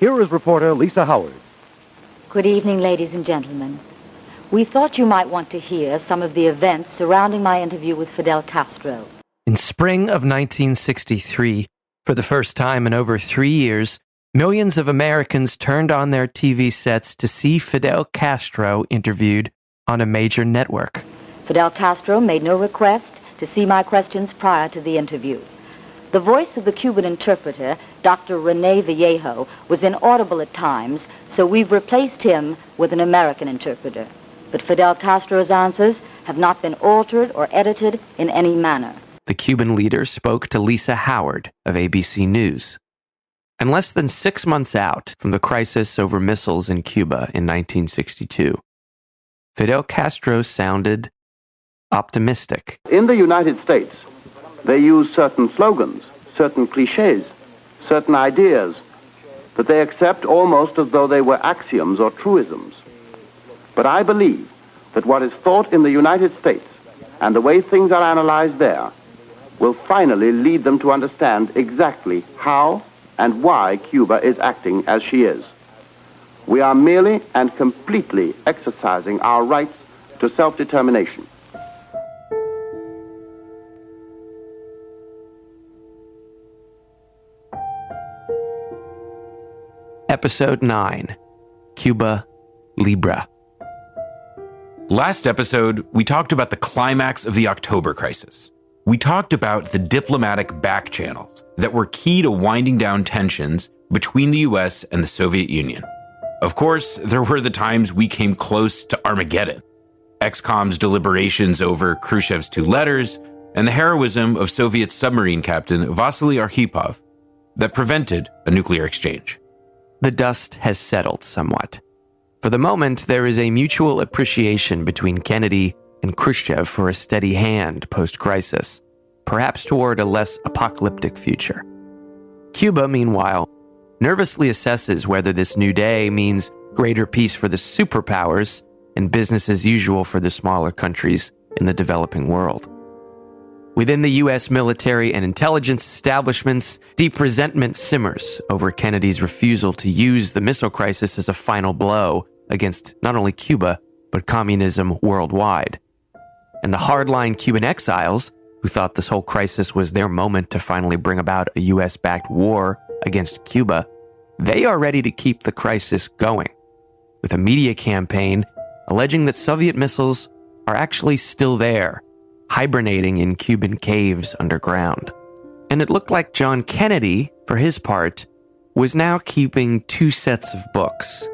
Here is reporter Lisa Howard. Good evening, ladies and gentlemen. We thought you might want to hear some of the events surrounding my interview with Fidel Castro. In spring of 1963, for the first time in over 3 years, millions of Americans turned on their TV sets to see Fidel Castro interviewed on a major network. Fidel Castro made no request to see my questions prior to the interview. The voice of the Cuban interpreter, Dr. Rene Vallejo, was inaudible at times, so we've replaced him with an American interpreter. But Fidel Castro's answers have not been altered or edited in any manner. The Cuban leader spoke to Lisa Howard of ABC News. And less than 6 months out from the crisis over missiles in Cuba in 1962, Fidel Castro sounded optimistic. In the United States, they use certain slogans, certain cliches, certain ideas that they accept almost as though they were axioms or truisms. But I believe that what is thought in the United States and the way things are analyzed there will finally lead them to understand exactly how and why Cuba is acting as she is. We are merely and completely exercising our rights to self-determination. Episode 9, Cuba Libre. Last episode, we talked about the climax of the October crisis. We talked about the diplomatic back channels that were key to winding down tensions between the US and the Soviet Union. Of course, there were the times we came close to Armageddon, ExCom's deliberations over Khrushchev's 2 letters, and the heroism of Soviet submarine captain Vasily Arkhipov that prevented a nuclear exchange. The dust has settled somewhat. For the moment, there is a mutual appreciation between Kennedy and Khrushchev for a steady hand post-crisis, perhaps toward a less apocalyptic future. Cuba, meanwhile, nervously assesses whether this new day means greater peace for the superpowers and business as usual for the smaller countries in the developing world. Within the U.S. military and intelligence establishments, deep resentment simmers over Kennedy's refusal to use the missile crisis as a final blow against not only Cuba, but communism worldwide. And the hardline Cuban exiles, who thought this whole crisis was their moment to finally bring about a U.S.-backed war against Cuba, they are ready to keep the crisis going, with a media campaign alleging that Soviet missiles are actually still there, hibernating in Cuban caves underground. And it looked like John Kennedy, for his part, was now keeping 2 sets of books.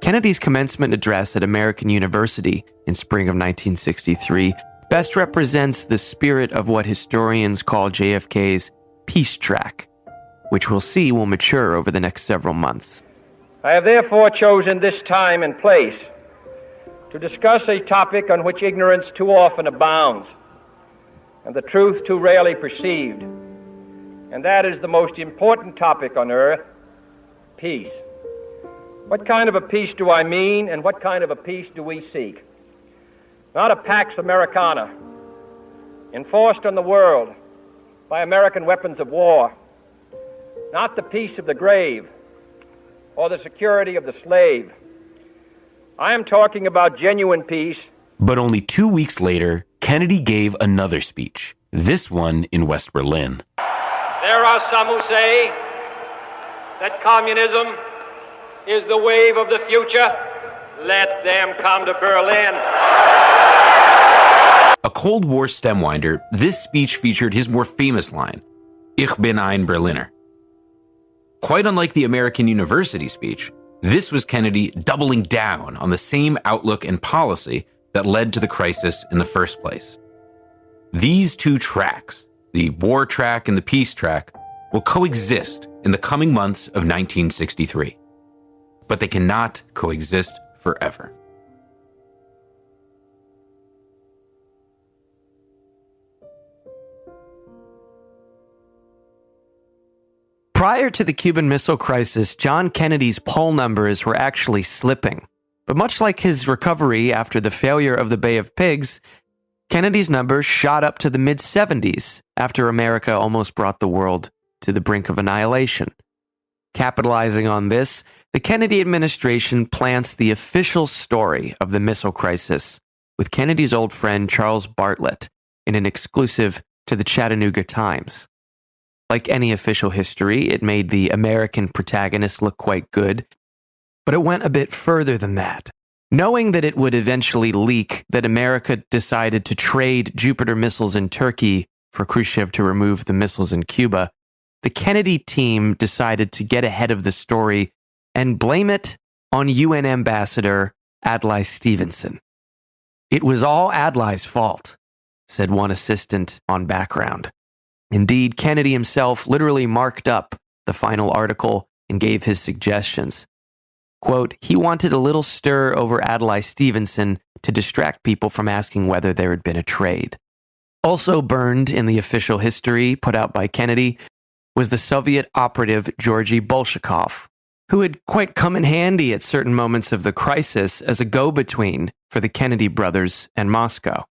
Kennedy's commencement address at American University in spring of 1963 best represents the spirit of what historians call JFK's peace track, which we'll see will mature over the next several months. I have therefore chosen this time and place to discuss a topic on which ignorance too often abounds and the truth too rarely perceived, and that is the most important topic on earth, peace. What kind of a peace do I mean, and what kind of a peace do we seek? Not a Pax Americana, enforced on the world by American weapons of war, not the peace of the grave or the security of the slave. I am talking about genuine peace. But only 2 weeks later, Kennedy gave another speech, this one in West Berlin. There are some who say that communism is the wave of the future. Let them come to Berlin. A Cold War stemwinder, this speech featured his more famous line, Ich bin ein Berliner. Quite unlike the American University speech, this was Kennedy doubling down on the same outlook and policy that led to the crisis in the first place. These 2 tracks, the war track and the peace track, will coexist in the coming months of 1963. But they cannot coexist forever. Prior to the Cuban Missile Crisis, John Kennedy's poll numbers were actually slipping. But much like his recovery after the failure of the Bay of Pigs, Kennedy's numbers shot up to the mid-70s after America almost brought the world to the brink of annihilation. Capitalizing on this, the Kennedy administration plants the official story of the missile crisis with Kennedy's old friend Charles Bartlett in an exclusive to the Chattanooga Times. Like any official history, it made the American protagonist look quite good, but it went a bit further than that. Knowing that it would eventually leak that America decided to trade Jupiter missiles in Turkey for Khrushchev to remove the missiles in Cuba, the Kennedy team decided to get ahead of the story and blame it on UN Ambassador Adlai Stevenson. "It was all Adlai's fault," said one assistant on background. Indeed, Kennedy himself literally marked up the final article and gave his suggestions. Quote, "He wanted a little stir over Adlai Stevenson to distract people from asking whether there had been a trade." Also burned in the official history put out by Kennedy was the Soviet operative Georgy Bolshakov, who had quite come in handy at certain moments of the crisis as a go-between for the Kennedy brothers and Moscow.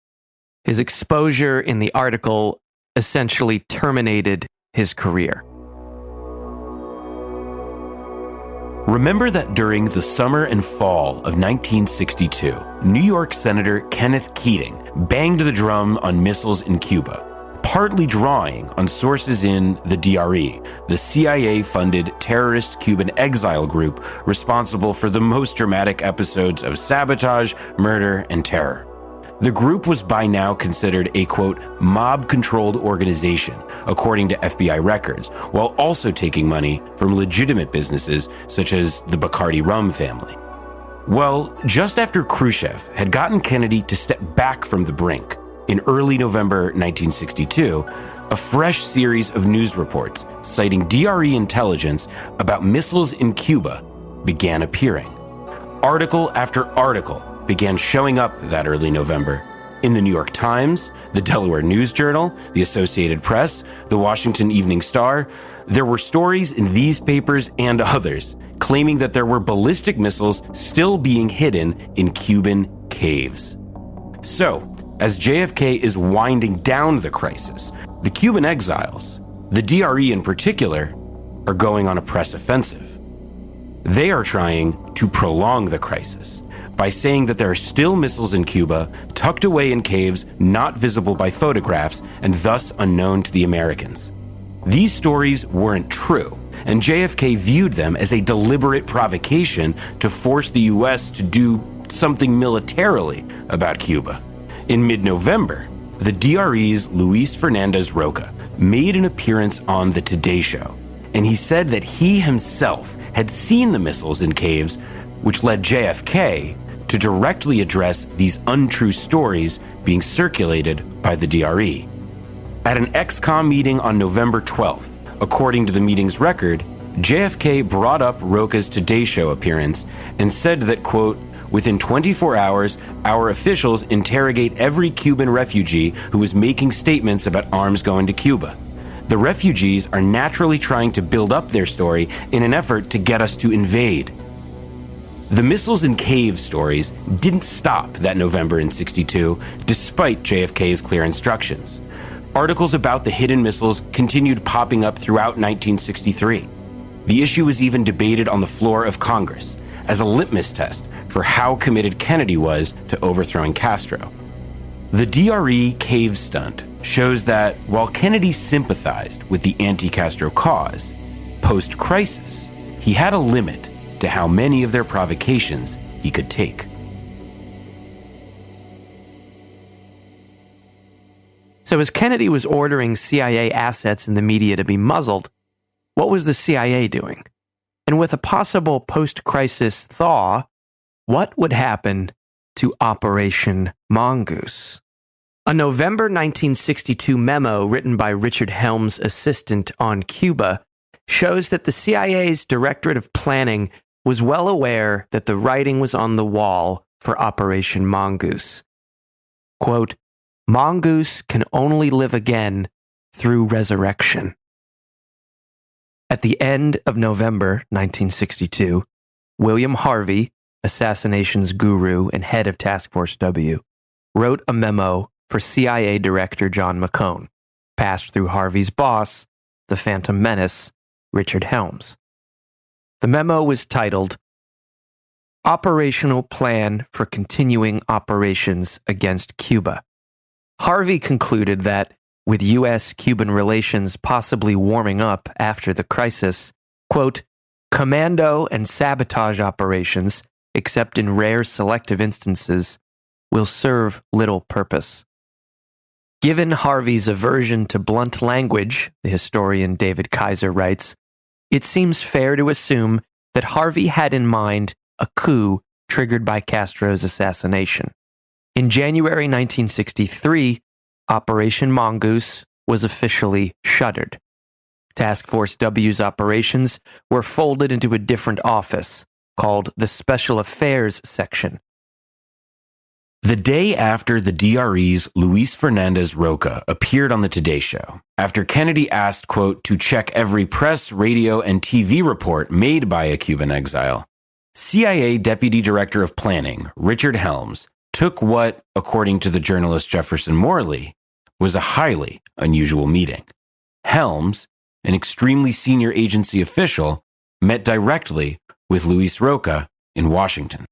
His exposure in the article essentially terminated his career. Remember that during the summer and fall of 1962, New York Senator Kenneth Keating banged the drum on missiles in Cuba, partly drawing on sources in the DRE, the CIA-funded terrorist Cuban exile group responsible for the most dramatic episodes of sabotage, murder, and terror. The group was by now considered a, quote, mob-controlled organization, according to FBI records, while also taking money from legitimate businesses such as the Bacardi rum family. Well, just after Khrushchev had gotten Kennedy to step back from the brink, in early November 1962, a fresh series of news reports citing DRE intelligence about missiles in Cuba began appearing. Article after article began showing up that early November in the New York Times, the Delaware News Journal, the Associated Press, the Washington Evening Star. There were stories in these papers and others claiming that there were ballistic missiles still being hidden in Cuban caves. So, as JFK is winding down the crisis, the Cuban exiles, the DRE in particular, are going on a press offensive. They are trying to prolong the crisis by saying that there are still missiles in Cuba, tucked away in caves not visible by photographs and thus unknown to the Americans. These stories weren't true, and JFK viewed them as a deliberate provocation to force the US to do something militarily about Cuba. In mid-November, the DRE's Luis Fernandez Roca made an appearance on the Today Show, and he said that he himself had seen the missiles in caves, which led JFK to directly address these untrue stories being circulated by the DRE. At an ex-com meeting on November 12th, according to the meeting's record, JFK brought up Roca's Today Show appearance and said that, quote, "Within 24 hours, our officials interrogate every Cuban refugee who is making statements about arms going to Cuba. The refugees are naturally trying to build up their story in an effort to get us to invade." The missiles in cave stories didn't stop that November in '62, despite JFK's clear instructions. Articles about the hidden missiles continued popping up throughout 1963. The issue was even debated on the floor of Congress as a litmus test for how committed Kennedy was to overthrowing Castro. The DRE cave stunt shows that while Kennedy sympathized with the anti-Castro cause, post-crisis, he had a limit to how many of their provocations he could take. So as Kennedy was ordering CIA assets in the media to be muzzled, what was the CIA doing? And with a possible post-crisis thaw, what would happen to Operation Mongoose? A November 1962 memo written by Richard Helms' assistant on Cuba shows that the CIA's Directorate of Planning was well aware that the writing was on the wall for Operation Mongoose. Quote, "Mongoose can only live again through resurrection." At the end of November 1962, William Harvey, assassinations guru and head of Task Force W, wrote a memo for CIA Director John McCone, passed through Harvey's boss, the Phantom Menace, Richard Helms. The memo was titled Operational Plan for Continuing Operations Against Cuba. Harvey concluded that, with U.S.-Cuban relations possibly warming up after the crisis, quote, commando and sabotage operations, except in rare selective instances, will serve little purpose. Given Harvey's aversion to blunt language, the historian David Kaiser writes, it seems fair to assume that Harvey had in mind a coup triggered by Castro's assassination. In January 1963, Operation Mongoose was officially shuttered. Task Force W's operations were folded into a different office, called the Special Affairs Section. The day after the DRE's Luis Fernandez Roca appeared on the Today Show, after Kennedy asked, quote, to check every press, radio, and TV report made by a Cuban exile, CIA Deputy Director of Planning, Richard Helms, took what, according to the journalist Jefferson Morley, was a highly unusual meeting. Helms, an extremely senior agency official, met directly with Luis Roca in Washington.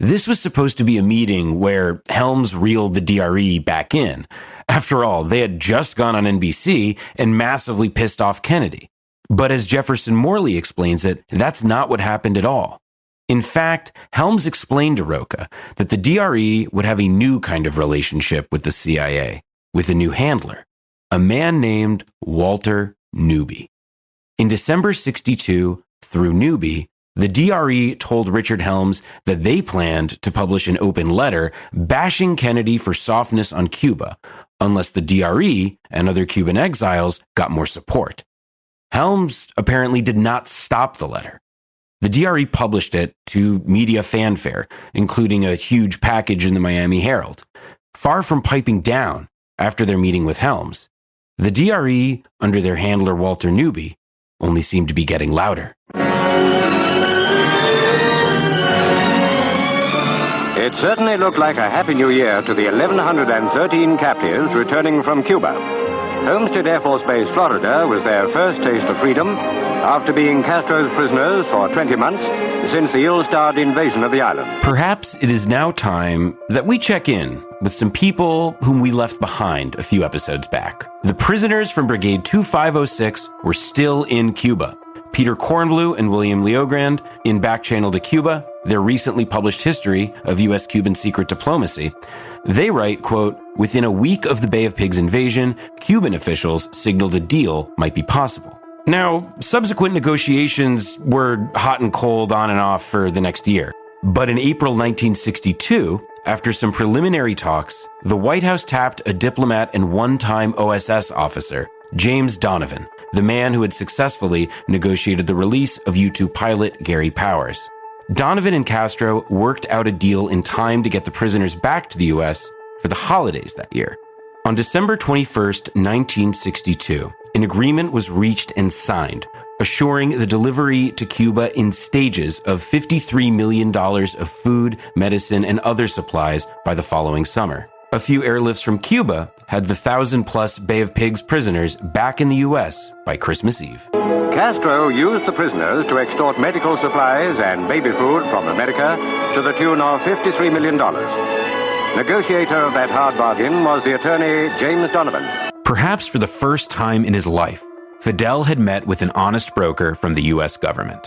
This was supposed to be a meeting where Helms reeled the DRE back in. After all, they had just gone on NBC and massively pissed off Kennedy. But as Jefferson Morley explains it, that's not what happened at all. In fact, Helms explained to Roca that the DRE would have a new kind of relationship with the CIA, with a new handler, a man named Walter Newby. In December 1962, through Newby, the DRE told Richard Helms that they planned to publish an open letter bashing Kennedy for softness on Cuba, unless the DRE and other Cuban exiles got more support. Helms apparently did not stop the letter. The DRE published it to media fanfare, including a huge package in the Miami Herald. Far from piping down after their meeting with Helms, the DRE, under their handler Walter Newby, only seemed to be getting louder. It certainly looked like a happy new year to the 1,113 captives returning from Cuba. Homestead Air Force Base, Florida, was their first taste of freedom after being Castro's prisoners for 20 months since the ill-starred invasion of the island. Perhaps it is now time that we check in with some people whom we left behind a few episodes back. The prisoners from Brigade 2506 were still in Cuba. Peter Kornblue and William Leogrand in Back Channel to Cuba, their recently published history of U.S.-Cuban secret diplomacy. They write, quote, within a week of the Bay of Pigs invasion, Cuban officials signaled a deal might be possible. Now, subsequent negotiations were hot and cold on and off for the next year. But in April 1962, after some preliminary talks, the White House tapped a diplomat and one-time OSS officer, James Donovan, the man who had successfully negotiated the release of U-2 pilot Gary Powers. Donovan and Castro worked out a deal in time to get the prisoners back to the U.S. for the holidays that year. On December 21st, 1962, an agreement was reached and signed, assuring the delivery to Cuba in stages of $53 million of food, medicine, and other supplies by the following summer. A few airlifts from Cuba had the 1,000-plus Bay of Pigs prisoners back in the U.S. by Christmas Eve. Castro used the prisoners to extort medical supplies and baby food from America to the tune of $53 million. Negotiator of that hard bargain was the attorney James Donovan. Perhaps for the first time in his life, Fidel had met with an honest broker from the U.S. government.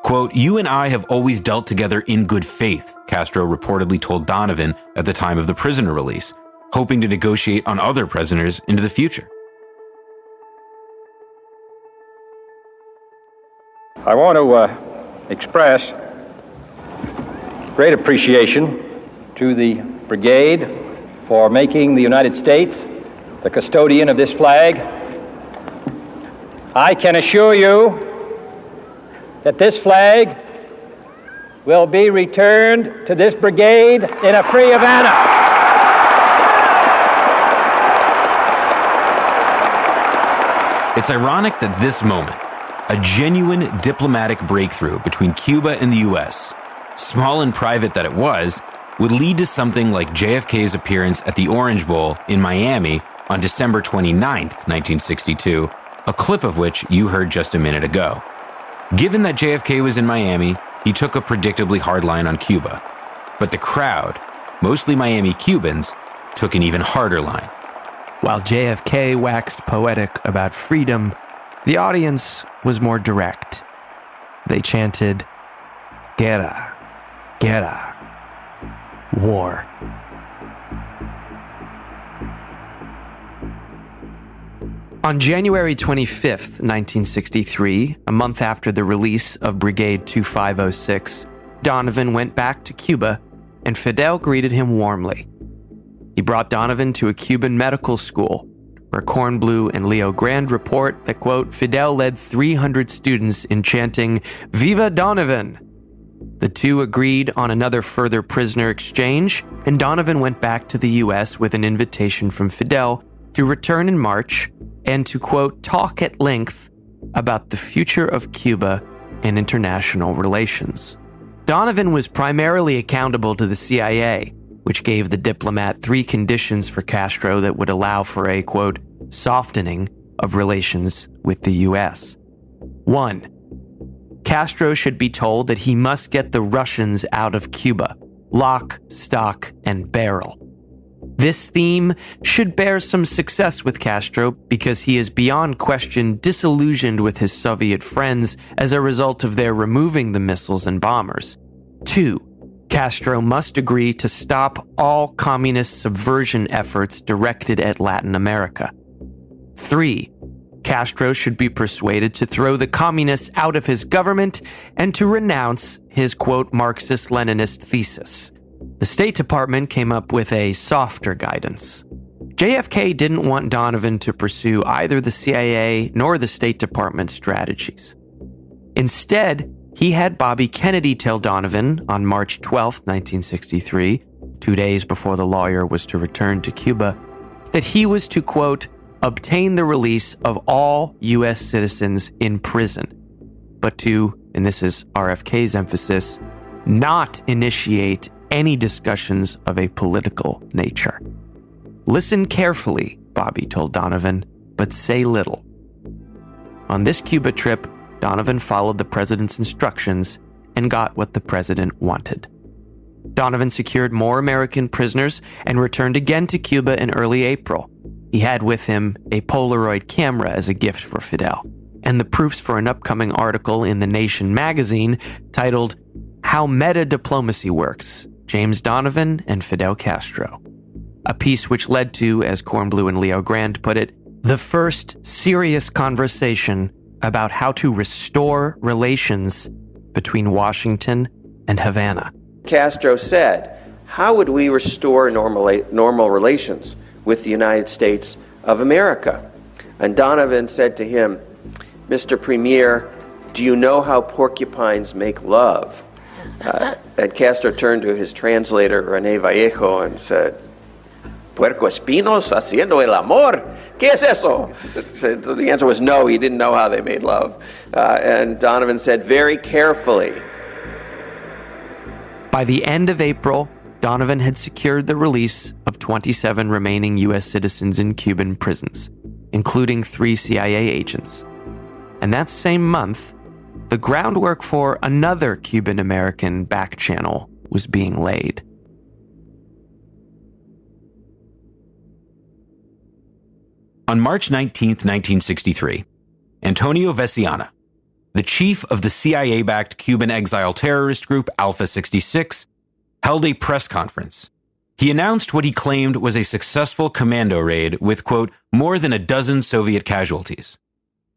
Quote, you and I have always dealt together in good faith, Castro reportedly told Donovan at the time of the prisoner release, hoping to negotiate on other prisoners into the future. I want to express great appreciation to the brigade for making the United States the custodian of this flag. I can assure you that this flag will be returned to this brigade in a free Havana. It's ironic that this moment, a genuine diplomatic breakthrough between Cuba and the U.S., small and private that it was, would lead to something like JFK's appearance at the Orange Bowl in Miami on December 29th, 1962, a clip of which you heard just a minute ago. Given that JFK was in Miami, he took a predictably hard line on Cuba. But the crowd, mostly Miami Cubans, took an even harder line. While JFK waxed poetic about freedom, the audience was more direct. They chanted, "Guerra, guerra, war." On January 25th, 1963, a month after the release of Brigade 2506, Donovan went back to Cuba, and Fidel greeted him warmly. He brought Donovan to a Cuban medical school, where Kornblue and Leo Grand report that, quote, Fidel led 300 students in chanting, "Viva Donovan!" The two agreed on another further prisoner exchange, and Donovan went back to the U.S. with an invitation from Fidel to return in March and to, quote, talk at length about the future of Cuba and international relations. Donovan was primarily accountable to the CIA, which gave the diplomat 3 conditions for Castro that would allow for a, quote, softening of relations with the U.S. 1. Castro should be told that he must get the Russians out of Cuba, lock, stock, and barrel. This theme should bear some success with Castro because he is beyond question disillusioned with his Soviet friends as a result of their removing the missiles and bombers. 2. Castro must agree to stop all communist subversion efforts directed at Latin America. 3. Castro should be persuaded to throw the communists out of his government and to renounce his, quote, Marxist-Leninist thesis. The State Department came up with a softer guidance. JFK didn't want Donovan to pursue either the CIA nor the State Department strategies. Instead, he had Bobby Kennedy tell Donovan on March 12, 1963, 2 days before the lawyer was to return to Cuba, that he was to, quote, obtain the release of all U.S. citizens in prison, but to, and this is RFK's emphasis, not initiate any discussions of a political nature. Listen carefully, Bobby told Donovan, but say little. On this Cuba trip, Donovan followed the president's instructions and got what the president wanted. Donovan secured more American prisoners and returned again to Cuba in early April. He had with him a Polaroid camera as a gift for Fidel, and the proofs for an upcoming article in The Nation magazine titled How Meta Diplomacy Works, James Donovan and Fidel Castro. A piece which led to, as Kornblue and Leo Grand put it, the first serious conversation about how to restore relations between Washington and Havana. Castro said, how would we restore normal relations with the United States of America? And Donovan said to him, Mr. Premier, do you know how porcupines make love? And Castro turned to his translator, René Vallejo, and said, Puercoespinos haciendo el amor? ¿Qué es eso? So the answer was no, he didn't know how they made love. And Donovan said, very carefully. By the end of April, Donovan had secured the release of 27 remaining U.S. citizens in Cuban prisons, including 3 CIA agents. And that same month, the groundwork for another Cuban-American back channel was being laid. On March 19, 1963, Antonio Veciana, the chief of the CIA-backed Cuban exile terrorist group Alpha 66, held a press conference. He announced what he claimed was a successful commando raid with, quote, more than a dozen Soviet casualties.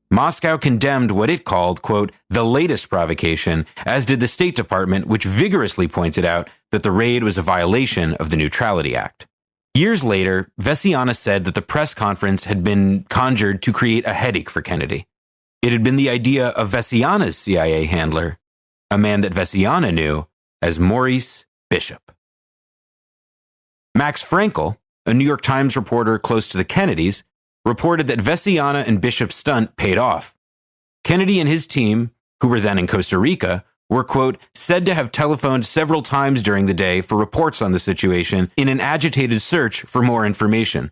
Moscow condemned what it called, quote, the latest provocation, as did the State Department, which vigorously pointed out that the raid was a violation of the Neutrality Act. Years later, Veciana said that the press conference had been conjured to create a headache for Kennedy. It had been the idea of Veciana's CIA handler, a man that Veciana knew as Maurice Bishop. Max Frankel, a New York Times reporter close to the Kennedys, reported that Veciana and Bishop's stunt paid off. Kennedy and his team, who were then in Costa Rica, were, quote, said to have telephoned several times during the day for reports on the situation in an agitated search for more information.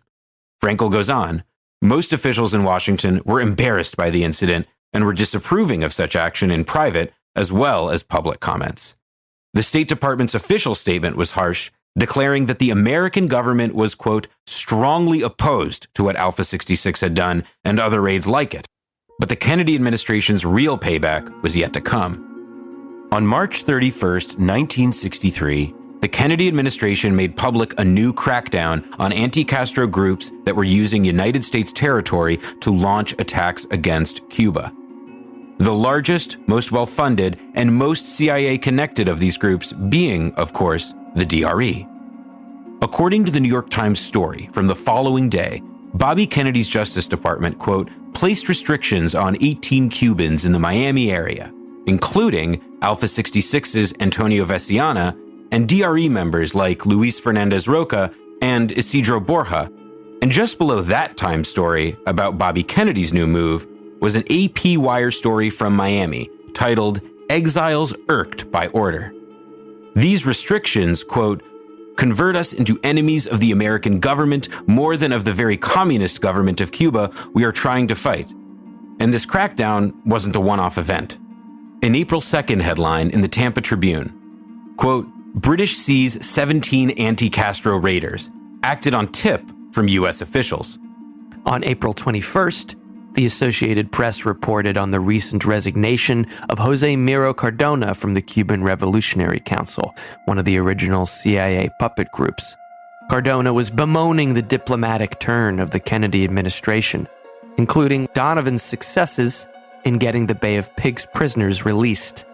Frankel goes on, most officials in Washington were embarrassed by the incident, and were disapproving of such action in private as well as public comments. The State Department's official statement was harsh, declaring that the American government was, quote, strongly opposed to what Alpha 66 had done and other raids like it. But the Kennedy administration's real payback was yet to come. On March 31st, 1963, the Kennedy administration made public a new crackdown on anti-Castro groups that were using United States territory to launch attacks against Cuba. The largest, most well-funded, and most CIA-connected of these groups being, of course, the DRE. According to the New York Times story from the following day, Bobby Kennedy's Justice Department, quote, placed restrictions on 18 Cubans in the Miami area, including Alpha 66's Antonio Veciana and DRE members like Luis Fernandez Roca and Isidro Borja. And just below that Times story about Bobby Kennedy's new move was an AP Wire story from Miami titled Exiles Irked by Order. These restrictions, quote, convert us into enemies of the American government more than of the very communist government of Cuba we are trying to fight. And this crackdown wasn't a one-off event. An April 2nd headline in the Tampa Tribune, quote, British sees 17 anti-Castro raiders, acted on tip from U.S. officials. On April 21st, the Associated Press reported on the recent resignation of Jose Miro Cardona from the Cuban Revolutionary Council, one of the original CIA puppet groups. Cardona was bemoaning the diplomatic turn of the Kennedy administration, including Donovan's successes in getting the Bay of Pigs prisoners released.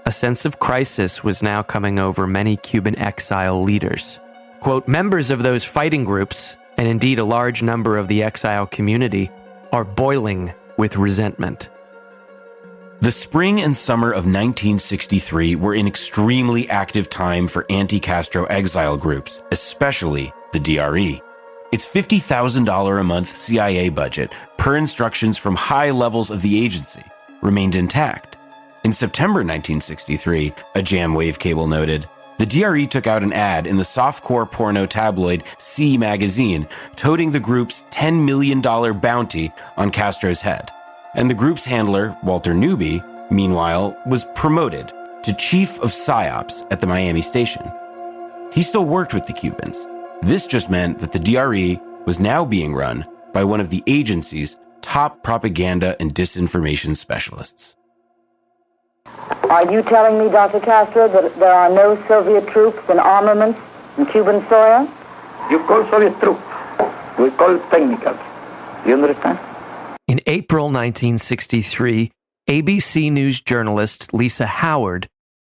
A sense of crisis was now coming over many Cuban exile leaders. Quote, members of those fighting groups, and indeed a large number of the exile community, are boiling with resentment. The spring and summer of 1963 were an extremely active time for anti-Castro exile groups, especially the DRE. Its $50,000 a month CIA budget, per instructions from high levels of the agency, remained intact. In September 1963, a jam wave cable noted, the DRE took out an ad in the softcore porno tabloid C magazine, toting the group's $10 million bounty on Castro's head. And the group's handler, Walter Newby, meanwhile, was promoted to chief of PSYOPs at the Miami station. He still worked with the Cubans. This just meant that the DRE was now being run by one of the agency's top propaganda and disinformation specialists. Are you telling me, Dr. Castro, that there are no Soviet troops and armaments in Cuban soil? You call Soviet troops. We call technicals. You understand? In April 1963, ABC News journalist Lisa Howard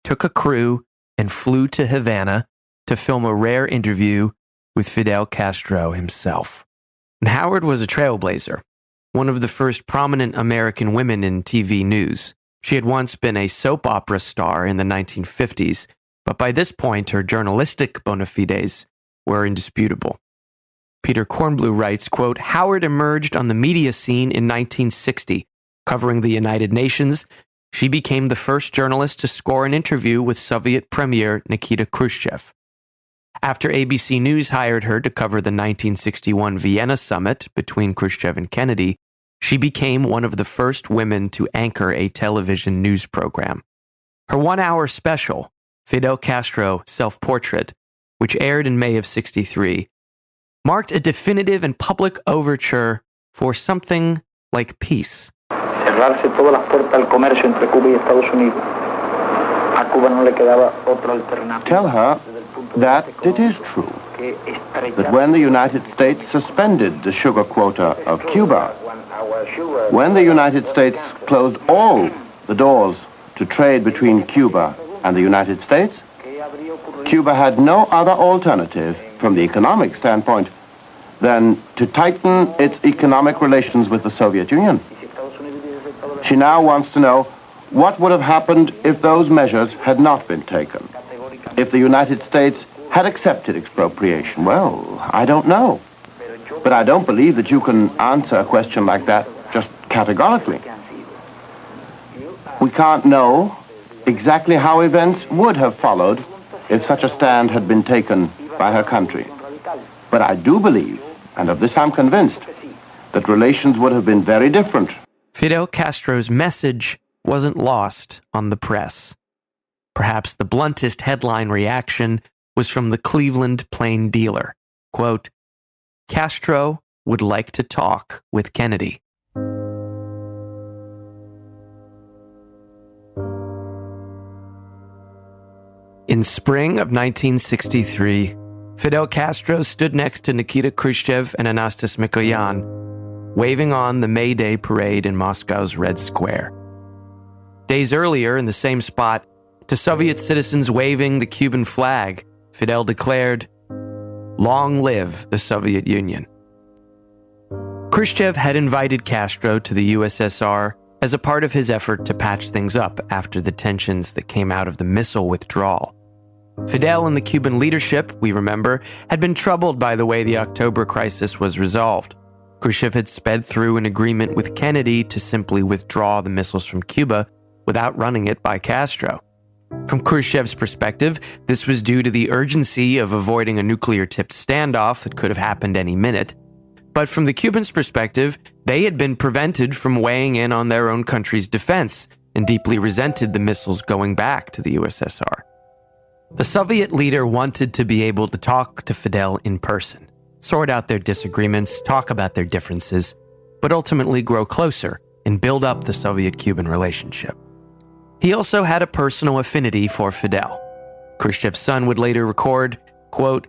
took a crew and flew to Havana to film a rare interview with Fidel Castro himself. And Howard was a trailblazer, one of the first prominent American women in TV news. She had once been a soap opera star in the 1950s, but by this point her journalistic bona fides were indisputable. Peter Kornblue writes, quote, Howard emerged on the media scene in 1960, covering the United Nations. She became the first journalist to score an interview with Soviet Premier Nikita Khrushchev. After ABC News hired her to cover the 1961 Vienna summit between Khrushchev and Kennedy, she became one of the first women to anchor a television news program. Her one-hour special, Fidel Castro Self-Portrait, which aired in May of '63, marked a definitive and public overture for something like peace. Cerrarse todas las puertas al comercio entre Cuba y Estados Unidos. A Cuba no le quedaba otra alternativa. Tell her that it is true that when the United States suspended the sugar quota of Cuba, when the United States closed all the doors to trade between Cuba and the United States, Cuba had no other alternative from the economic standpoint than to tighten its economic relations with the Soviet Union. She now wants to know what would have happened if those measures had not been taken, if the United States had accepted expropriation. Well, I don't know. But I don't believe that you can answer a question like that just categorically. We can't know exactly how events would have followed if such a stand had been taken by her country. But I do believe, and of this I'm convinced, that relations would have been very different Fidel Castro's message wasn't lost on the press. Perhaps the bluntest headline reaction was from the Cleveland Plain Dealer. Quote, Castro would like to talk with Kennedy. In spring of 1963, Fidel Castro stood next to Nikita Khrushchev and Anastas Mikoyan, waving on the May Day parade in Moscow's Red Square. Days earlier, in the same spot, to Soviet citizens waving the Cuban flag, Fidel declared, "Long live the Soviet Union." Khrushchev had invited Castro to the USSR as a part of his effort to patch things up after the tensions that came out of the missile withdrawal. Fidel and the Cuban leadership, we remember, had been troubled by the way the October crisis was resolved. Khrushchev had sped through an agreement with Kennedy to simply withdraw the missiles from Cuba without running it by Castro. From Khrushchev's perspective, this was due to the urgency of avoiding a nuclear-tipped standoff that could have happened any minute. But from the Cubans' perspective, they had been prevented from weighing in on their own country's defense and deeply resented the missiles going back to the USSR. The Soviet leader wanted to be able to talk to Fidel in person, sort out their disagreements, talk about their differences, but ultimately grow closer and build up the Soviet-Cuban relationship. He also had a personal affinity for Fidel. Khrushchev's son would later record, quote,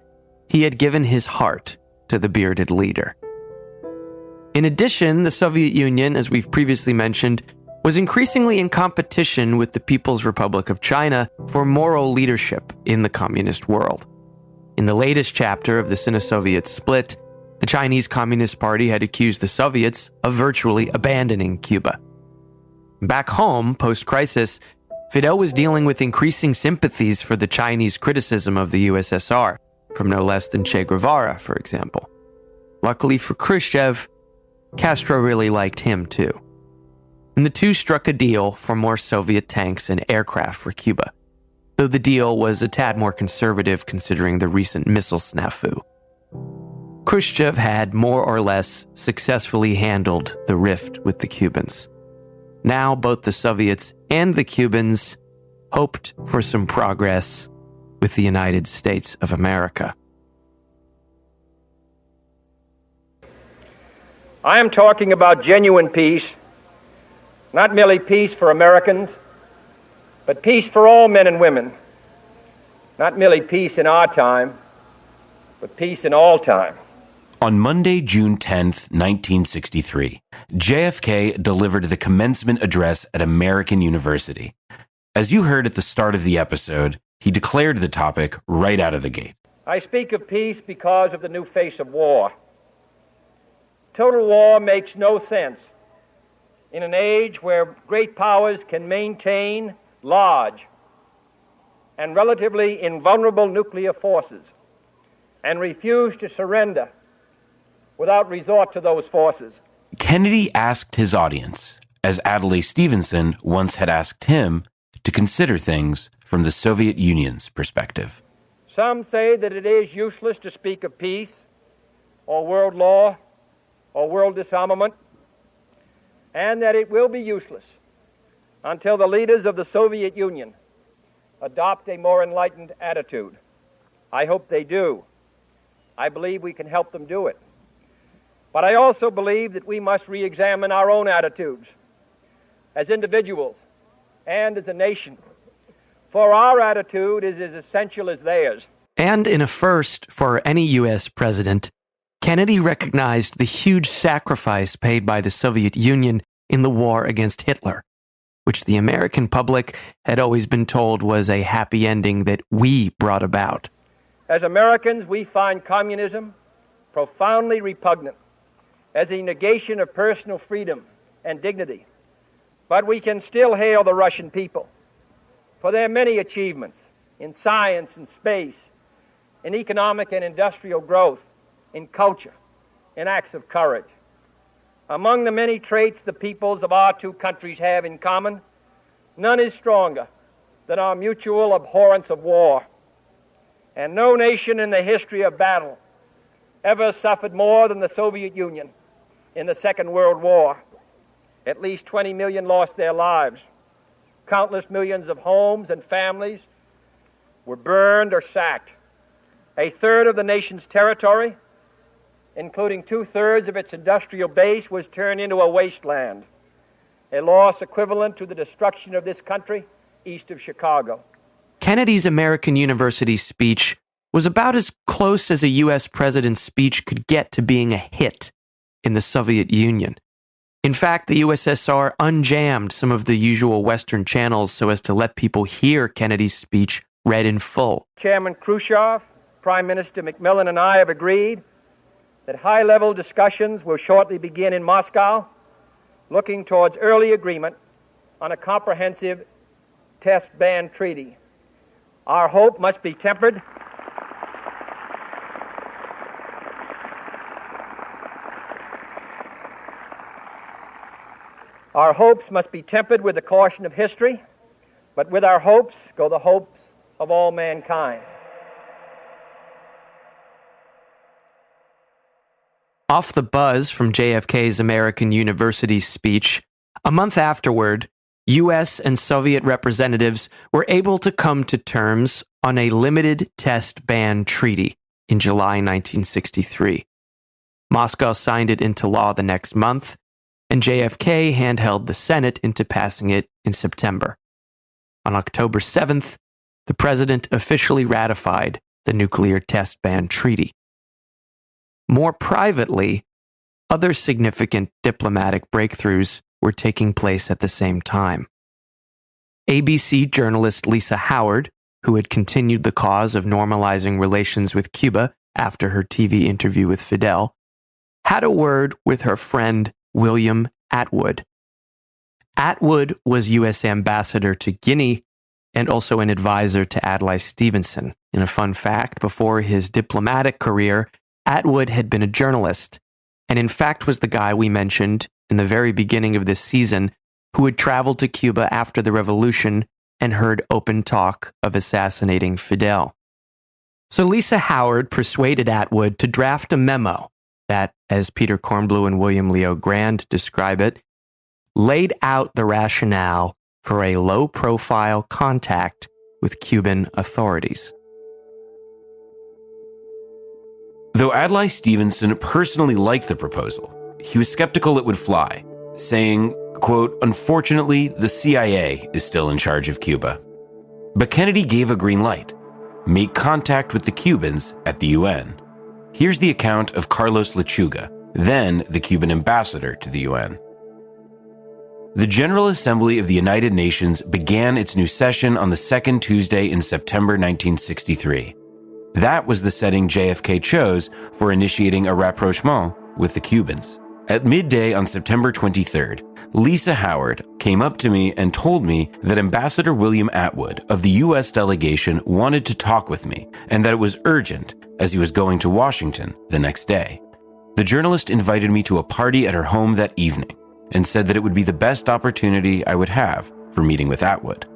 he had given his heart to the bearded leader. In addition, the Soviet Union, as we've previously mentioned, was increasingly in competition with the People's Republic of China for moral leadership in the communist world. In the latest chapter of the Sino-Soviet split, the Chinese Communist Party had accused the Soviets of virtually abandoning Cuba. Back home, post-crisis, Fidel was dealing with increasing sympathies for the Chinese criticism of the USSR, from no less than Che Guevara, for example. Luckily for Khrushchev, Castro really liked him too. And the two struck a deal for more Soviet tanks and aircraft for Cuba, though the deal was a tad more conservative considering the recent missile snafu. Khrushchev had more or less successfully handled the rift with the Cubans. Now both the Soviets and the Cubans hoped for some progress with the United States of America. I am talking about genuine peace, not merely peace for Americans, but peace for all men and women. Not merely peace in our time, but peace in all time. On Monday, June 10th, 1963, JFK delivered the commencement address at American University. As you heard at the start of the episode, he declared the topic right out of the gate. I speak of peace because of the new face of war. Total war makes no sense in an age where great powers can maintain large and relatively invulnerable nuclear forces and refuse to surrender without resort to those forces. Kennedy asked his audience, as Adlai Stevenson once had asked him, to consider things from the Soviet Union's perspective. Some say that it is useless to speak of peace or world law or world disarmament, and that it will be useless until the leaders of the Soviet Union adopt a more enlightened attitude. I hope they do. I believe we can help them do it. But I also believe that we must re-examine our own attitudes as individuals and as a nation, for our attitude is as essential as theirs. And in a first for any U.S. president, Kennedy recognized the huge sacrifice paid by the Soviet Union in the war against Hitler, which the American public had always been told was a happy ending that we brought about. As Americans, we find communism profoundly repugnant as a negation of personal freedom and dignity. But we can still hail the Russian people for their many achievements in science and space, in economic and industrial growth, in culture, in acts of courage. Among the many traits the peoples of our two countries have in common, none is stronger than our mutual abhorrence of war. And no nation in the history of battle ever suffered more than the Soviet Union in the Second World War. At least 20 million lost their lives. Countless millions of homes and families were burned or sacked. A third of the nation's territory, including 2/3 of its industrial base, was turned into a wasteland, a loss equivalent to the destruction of this country east of Chicago. Kennedy's American University speech was about as close as a U.S. president's speech could get to being a hit in the Soviet Union. In fact, the USSR unjammed some of the usual Western channels so as to let people hear Kennedy's speech read in full. Chairman Khrushchev, Prime Minister Macmillan, and I have agreed that high-level discussions will shortly begin in Moscow, looking towards early agreement on a comprehensive test ban treaty. Our hope must be tempered Our hopes must be tempered with the caution of history, but with our hopes go the hopes of all mankind. Off the buzz from JFK's American University speech, a month afterward, U.S. and Soviet representatives were able to come to terms on a limited test ban treaty in July 1963. Moscow signed it into law the next month, and JFK handheld the Senate into passing it in September. On October 7th, the president officially ratified the nuclear test ban treaty. More privately, other significant diplomatic breakthroughs were taking place at the same time. ABC journalist Lisa Howard, who had continued the cause of normalizing relations with Cuba after her TV interview with Fidel, had a word with her friend William Atwood. Atwood was U.S. ambassador to Guinea and also an advisor to Adlai Stevenson. In a fun fact, before his diplomatic career, Atwood had been a journalist, and in fact was the guy we mentioned in the very beginning of this season who had traveled to Cuba after the revolution and heard open talk of assassinating Fidel. So Lisa Howard persuaded Atwood to draft a memo that, as Peter Kornblue and William Leo Grand describe it, laid out the rationale for a low-profile contact with Cuban authorities. Though Adlai Stevenson personally liked the proposal, he was skeptical it would fly, saying, quote, "Unfortunately, the CIA is still in charge of Cuba." But Kennedy gave a green light: make contact with the Cubans at the UN. Here's the account of Carlos Lechuga, then the Cuban ambassador to the UN. The General Assembly of the United Nations began its new session on the second Tuesday in September 1963. That was the setting JFK chose for initiating a rapprochement with the Cubans. At midday on September 23rd, Lisa Howard came up to me and told me that Ambassador William Atwood of the U.S. delegation wanted to talk with me and that it was urgent as he was going to Washington the next day. The journalist invited me to a party at her home that evening and said that it would be the best opportunity I would have for meeting with Atwood.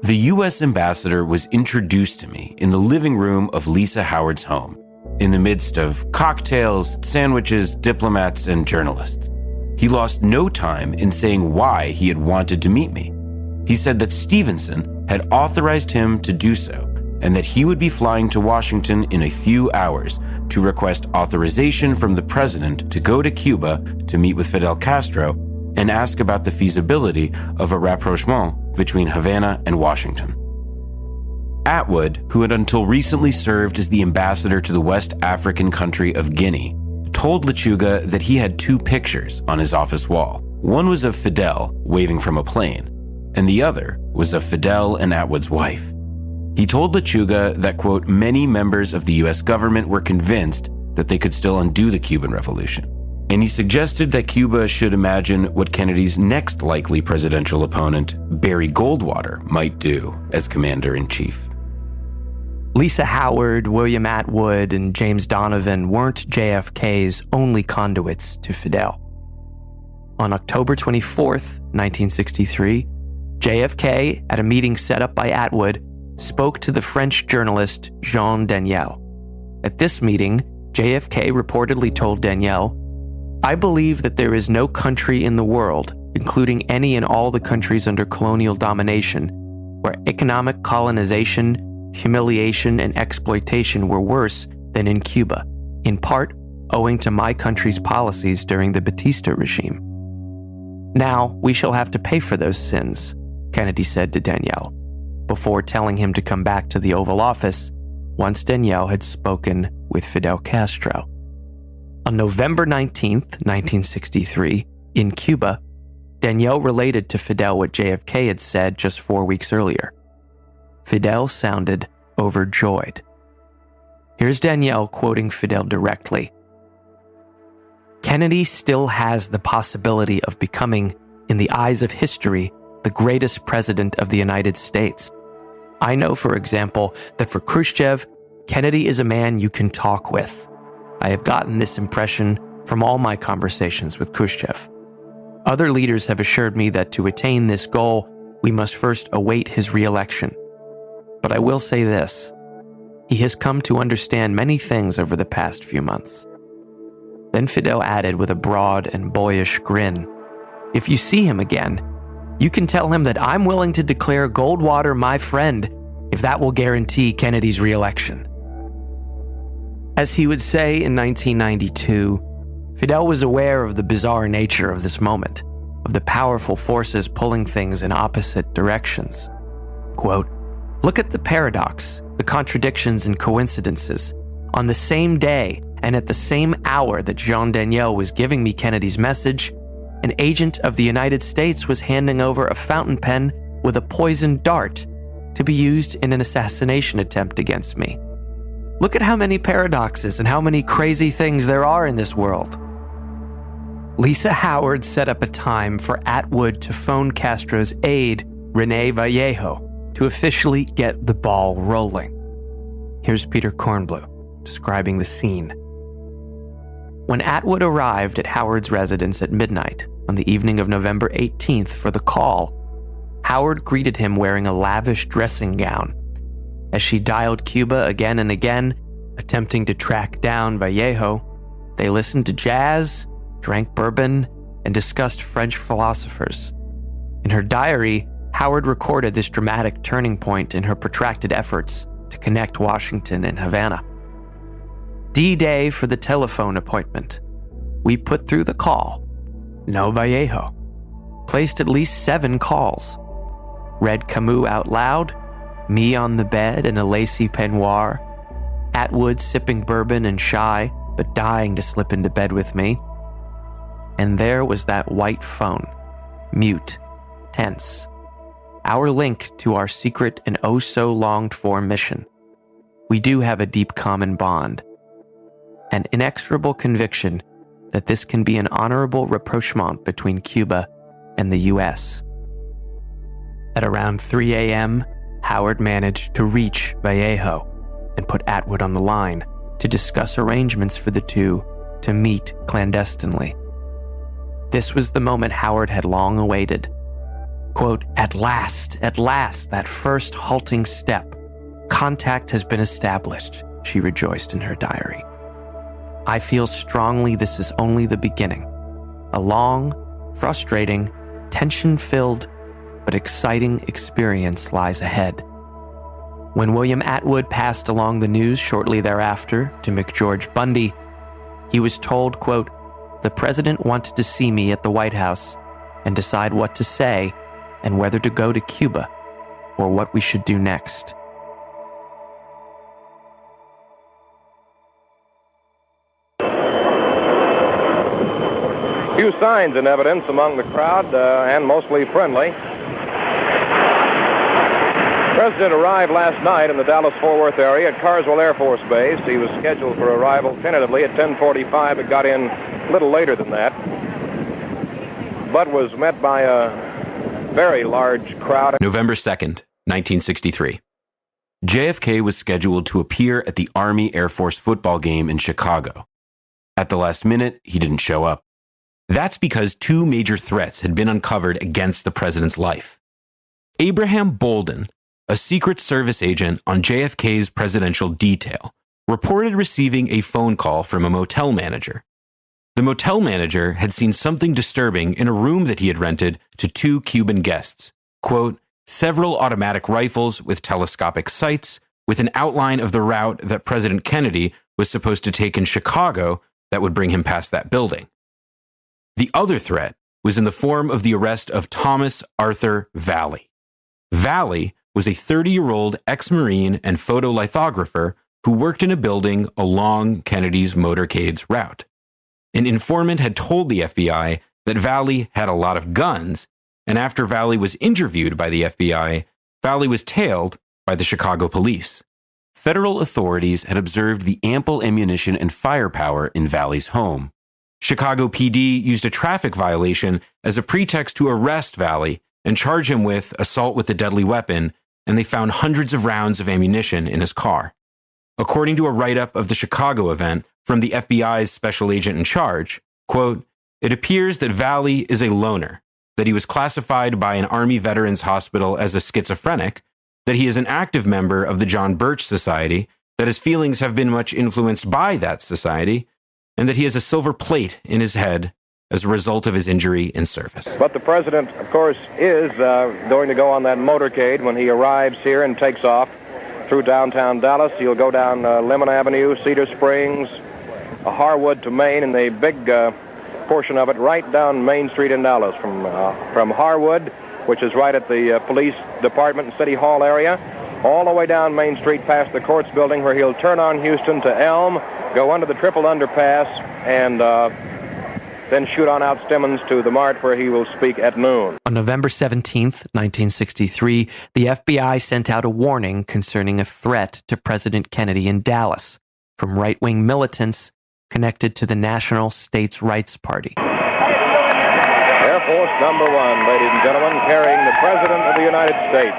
The U.S. ambassador was introduced to me in the living room of Lisa Howard's home, in the midst of cocktails, sandwiches, diplomats, and journalists. He lost no time in saying why he had wanted to meet me. He said that Stevenson had authorized him to do so, and that he would be flying to Washington in a few hours to request authorization from the president to go to Cuba to meet with Fidel Castro and ask about the feasibility of a rapprochement between Havana and Washington. Atwood, who had until recently served as the ambassador to the West African country of Guinea, told Lechuga that he had two pictures on his office wall. One was of Fidel waving from a plane, and the other was of Fidel and Atwood's wife. He told Lechuga that, quote, many members of the U.S. government were convinced that they could still undo the Cuban Revolution. And he suggested that Cuba should imagine what Kennedy's next likely presidential opponent, Barry Goldwater, might do as commander-in-chief. Lisa Howard, William Atwood, and James Donovan weren't JFK's only conduits to Fidel. On October 24th, 1963, JFK, at a meeting set up by Atwood, spoke to the French journalist Jean Daniel. At this meeting, JFK reportedly told Daniel, "I believe that there is no country in the world including any and all the countries under colonial domination, where economic colonization, humiliation, and exploitation were worse than in Cuba, in part owing to my country's policies during the Batista regime. Now, we shall have to pay for those sins, Kennedy said to Daniel, before telling him to come back to the Oval Office once Daniel had spoken with Fidel Castro. On November 19, 1963, in Cuba, Daniel related to Fidel what JFK had said just 4 weeks earlier. Fidel sounded overjoyed. Here's Daniel quoting Fidel directly. Kennedy still has the possibility of becoming, in the eyes of history, the greatest president of the United States. I know, for example, that for Khrushchev, Kennedy is a man you can talk with. I have gotten this impression from all my conversations with Khrushchev. Other leaders have assured me that to attain this goal, we must first await his re-election. But I will say this. He has come to understand many things over the past few months. Then Fidel added with a broad and boyish grin, if you see him again, you can tell him that I'm willing to declare Goldwater my friend if that will guarantee Kennedy's re-election. As he would say in 1992, Fidel was aware of the bizarre nature of this moment, of the powerful forces pulling things in opposite directions. Quote, look at the paradox, the contradictions and coincidences. On the same day and at the same hour that Jean Daniel was giving me Kennedy's message, an agent of the United States was handing over a fountain pen with a poisoned dart to be used in an assassination attempt against me. Look at how many paradoxes and how many crazy things there are in this world. Lisa Howard set up a time for Atwood to phone Castro's aide, Rene Vallejo, to officially get the ball rolling. Here's Peter Kornblue describing the scene. When Atwood arrived at Howard's residence at midnight on the evening of November 18th for the call, Howard greeted him wearing a lavish dressing gown. As she dialed Cuba again and again, attempting to track down Vallejo, they listened to jazz, drank bourbon, and discussed French philosophers. In her diary, Howard recorded this dramatic turning point in her protracted efforts to connect Washington and Havana. D-Day for the telephone appointment. We put through the call. No Vallejo. Placed at least 7 calls. Read Camus out loud. Me on the bed in a lacy peignoir. Atwood sipping bourbon and shy, but dying to slip into bed with me. And there was that white phone. Mute. Tense. Our link to our secret and oh-so-longed-for mission. We do have a deep common bond. An inexorable conviction that this can be an honorable rapprochement between Cuba and the U.S. At around 3 a.m., Howard managed to reach Vallejo and put Atwood on the line to discuss arrangements for the two to meet clandestinely. This was the moment Howard had long awaited. Quote, at last, that first halting step. Contact has been established, she rejoiced in her diary. I feel strongly this is only the beginning. A long, frustrating, tension-filled, but exciting experience lies ahead. When William Atwood passed along the news shortly thereafter to McGeorge Bundy, he was told, quote, the president wanted to see me at the White House and decide what to say and whether to go to Cuba or what we should do next. Few signs and evidence among the crowd, and mostly friendly. The President arrived last night in the Dallas-Fort Worth area at Carswell Air Force Base. He was scheduled for arrival tentatively at 10:45, but got in a little later than that. But was met by a very large crowd. November 2nd, 1963. JFK was scheduled to appear at the Army Air Force football game in Chicago. At the last minute, he didn't show up. That's because 2 major threats had been uncovered against the president's life. Abraham Bolden, a Secret Service agent on JFK's presidential detail, reported receiving a phone call from a motel manager. The motel manager had seen something disturbing in a room that he had rented to 2 Cuban guests. Quote, several automatic rifles with telescopic sights, with an outline of the route that President Kennedy was supposed to take in Chicago that would bring him past that building. The other threat was in the form of the arrest of Thomas Arthur Valley. Valley was a 30-year-old ex-Marine and photolithographer who worked in a building along Kennedy's motorcade's route. An informant had told the FBI that Valley had a lot of guns, and after Valley was interviewed by the FBI, Valley was tailed by the Chicago police. Federal authorities had observed the ample ammunition and firepower in Valley's home. Chicago PD used a traffic violation as a pretext to arrest Valley and charge him with assault with a deadly weapon, and they found hundreds of rounds of ammunition in his car. According to a write-up of the Chicago event from the FBI's special agent in charge, quote, it appears that Valley is a loner, that he was classified by an Army Veterans Hospital as a schizophrenic, that he is an active member of the John Birch Society, that his feelings have been much influenced by that society, and that he has a silver plate in his head as a result of his injury in service. But the president, of course, is going to go on that motorcade when he arrives here and takes off through downtown Dallas. He'll go down Lemon Avenue, Cedar Springs, Harwood to Main, and the big portion of it right down Main Street in Dallas from Harwood, which is right at the police department and city hall area, all the way down Main Street past the courts building, where he'll turn on Houston to Elm, go under the triple underpass, and then shoot on out Stemmons to the Mart, where he will speak at noon. On November 17th, 1963, the FBI sent out a warning concerning a threat to President Kennedy in Dallas from right-wing militants connected to the National States Rights Party. Air Force Number 1, ladies and gentlemen, carrying the President of the United States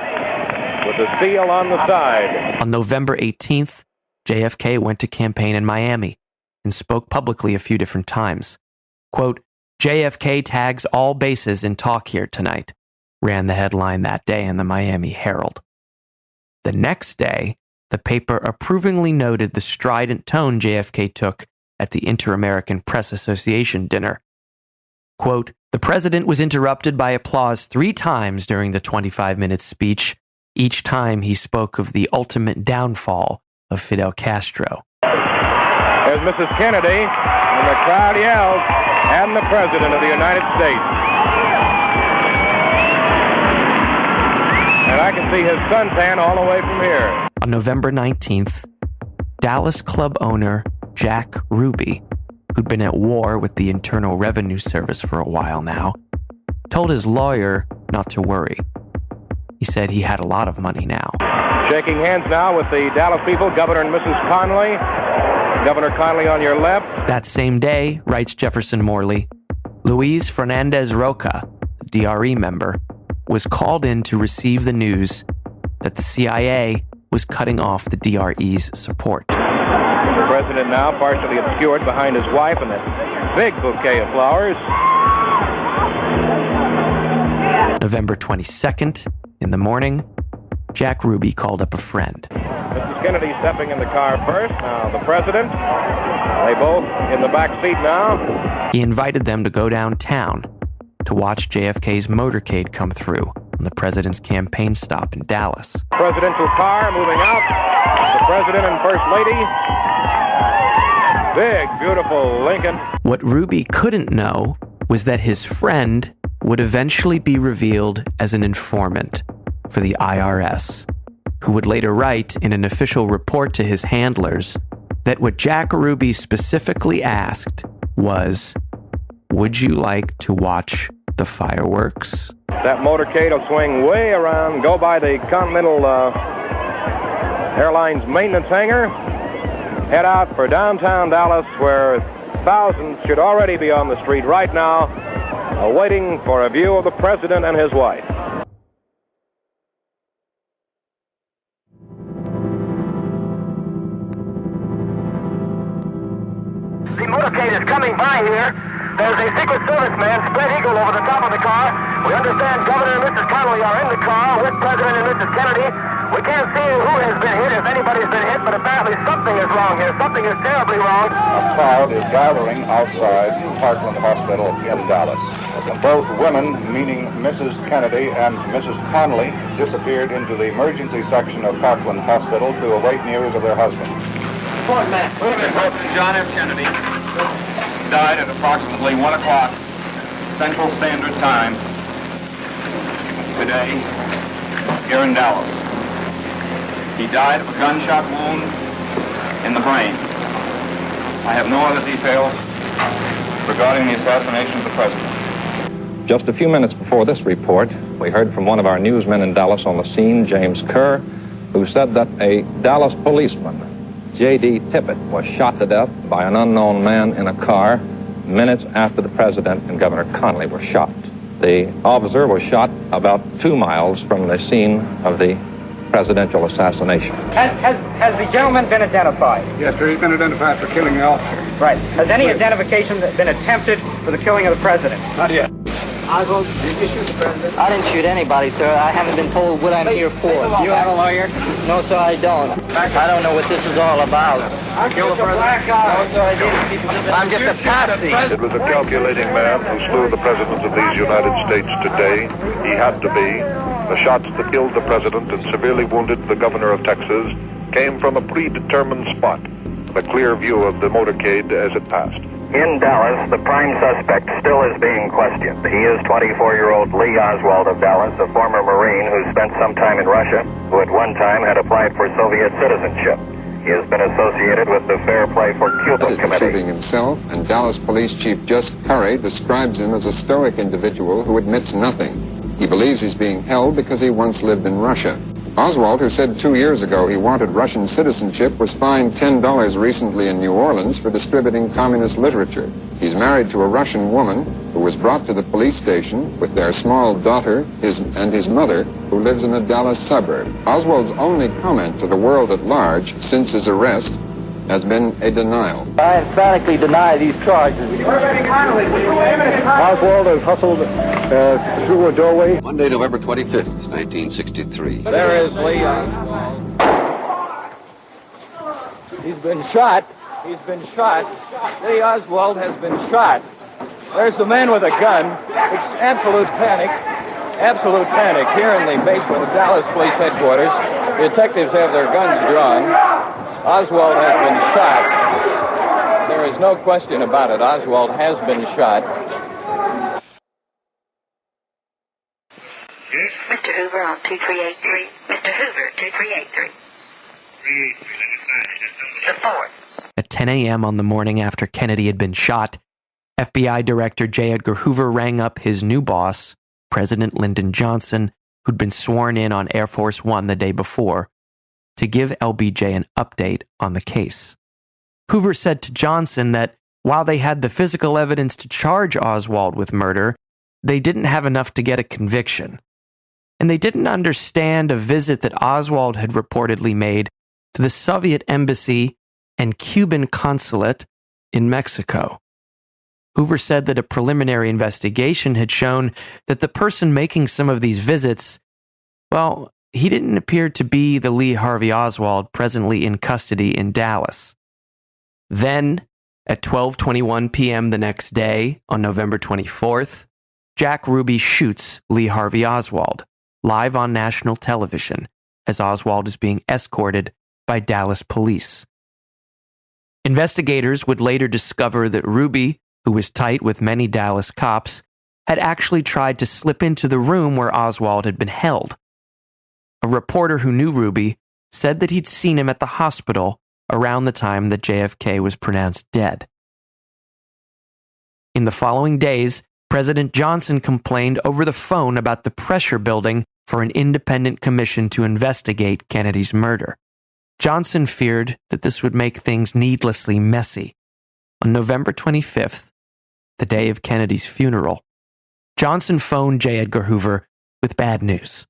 with the seal on the side. On November 18th, JFK went to campaign in Miami and spoke publicly a few different times. Quote, JFK tags all bases in talk here tonight, ran the headline that day in the Miami Herald. The next day, the paper approvingly noted the strident tone JFK took at the Inter-American Press Association dinner. Quote, the president was interrupted by applause 3 times during the 25-minute speech. Each time he spoke of the ultimate downfall of Fidel Castro. There's Mrs. Kennedy, and the crowd yells, and the President of the United States. And I can see his suntan all the way from here. On November 19th, Dallas club owner Jack Ruby, who'd been at war with the Internal Revenue Service for a while now, told his lawyer not to worry. He said he had a lot of money now. Shaking hands now with the Dallas people, Governor and Mrs. Conley. Governor Conley on your left. That same day, writes Jefferson Morley, Luis Fernandez Roca, a DRE member, was called in to receive the news that the CIA was cutting off the DRE's support. The president now partially obscured behind his wife and a big bouquet of flowers. November 22nd, in the morning, Jack Ruby called up a friend. Mrs. Kennedy stepping in the car first. Now the president. They both in the back seat now. He invited them to go downtown to watch JFK's motorcade come through on the president's campaign stop in Dallas. Presidential car moving out. The president and first lady. Big, beautiful Lincoln. What Ruby couldn't know was that his friend would eventually be revealed as an informant for the IRS, who would later write in an official report to his handlers that what Jack Ruby specifically asked was, would you like to watch the fireworks? That motorcade will swing way around, go by the Continental Airlines maintenance hangar, head out for downtown Dallas, where thousands should already be on the street right now, waiting for a view of the president and his wife. The motorcade is coming by here. There's a Secret Service man, spread eagle, over the top of the car. We understand Governor and Mrs. Connolly are in the car with President and Mrs. Kennedy. We can't see who has been hit, if anybody's been hit, but apparently something is wrong here. Something is terribly wrong. A crowd is gathering outside Parkland Hospital in Dallas. Both women, meaning Mrs. Kennedy and Mrs. Connolly, disappeared into the emergency section of Parkland Hospital to await news of their husbands. President John F. Kennedy died at approximately 1 o'clock Central Standard Time today here in Dallas. He died of a gunshot wound in the brain. I have no other details regarding the assassination of the president. Just a few minutes before this report, we heard from one of our newsmen in Dallas on the scene, James Kerr, who said that a Dallas policeman, J.D. Tippit, was shot to death by an unknown man in a car minutes after the president and Governor Connolly were shot. The officer was shot about 2 miles from the scene of the presidential assassination. Has the gentleman been identified? Yes, sir. He's been identified for killing the officer. Right. Has any identification been attempted for the killing of the president? Not yet. Oswald, did you shoot the president? I didn't shoot anybody, sir. I haven't been told what I'm here for. You have a lawyer? No, sir, I don't. I don't know what this is all about. Kill the president? No, sir, I didn't. I'm just a patsy. It was a calculating man who slew the presidents of these United States today. He had to be. The shots that killed the president and severely wounded the governor of Texas came from a predetermined spot, a clear view of the motorcade as it passed. In Dallas, the prime suspect still is being questioned. He is 24-year-old Lee Oswald of Dallas, a former Marine who spent some time in Russia, who at one time had applied for Soviet citizenship. He has been associated with the Fair Play for Cuba Committee. Shooting himself, and Dallas Police Chief Just Curry describes him as a stoic individual who admits nothing. He believes he's being held because he once lived in Russia. Oswald, who said 2 years ago he wanted Russian citizenship, was fined $10 recently in New Orleans for distributing communist literature. He's married to a Russian woman who was brought to the police station with their small daughter and his mother, who lives in a Dallas suburb. Oswald's only comment to the world at large since his arrest has been a denial. I emphatically deny these charges. Oswald has hustled through a doorway. Monday, November 25th, 1963. There is Lee Oswald. He's been shot. He's been shot. Lee Oswald has been shot. There's the man with a gun. It's absolute panic. Absolute panic here in the basement of Dallas Police Headquarters. The detectives have their guns drawn. Oswald has been shot. There is no question about it. Oswald has been shot. Mr. Hoover on 2383. Mr. Hoover, 2383. The fourth. At 10 a.m. on the morning after Kennedy had been shot, FBI Director J. Edgar Hoover rang up his new boss, President Lyndon Johnson, who'd been sworn in on Air Force One the day before, to give LBJ an update on the case. Hoover said to Johnson that while they had the physical evidence to charge Oswald with murder, they didn't have enough to get a conviction. And they didn't understand a visit that Oswald had reportedly made to the Soviet embassy and Cuban consulate in Mexico. Hoover said that a preliminary investigation had shown that the person making some of these visits, well, he didn't appear to be the Lee Harvey Oswald presently in custody in Dallas. Then, at 12:21 p.m. the next day, on November 24th, Jack Ruby shoots Lee Harvey Oswald, live on national television, as Oswald is being escorted by Dallas police. Investigators would later discover that Ruby, who was tight with many Dallas cops, had actually tried to slip into the room where Oswald had been held. A reporter who knew Ruby said that he'd seen him at the hospital around the time that JFK was pronounced dead. In the following days, President Johnson complained over the phone about the pressure building for an independent commission to investigate Kennedy's murder. Johnson feared that this would make things needlessly messy. On November 25th, the day of Kennedy's funeral, Johnson phoned J. Edgar Hoover with bad news.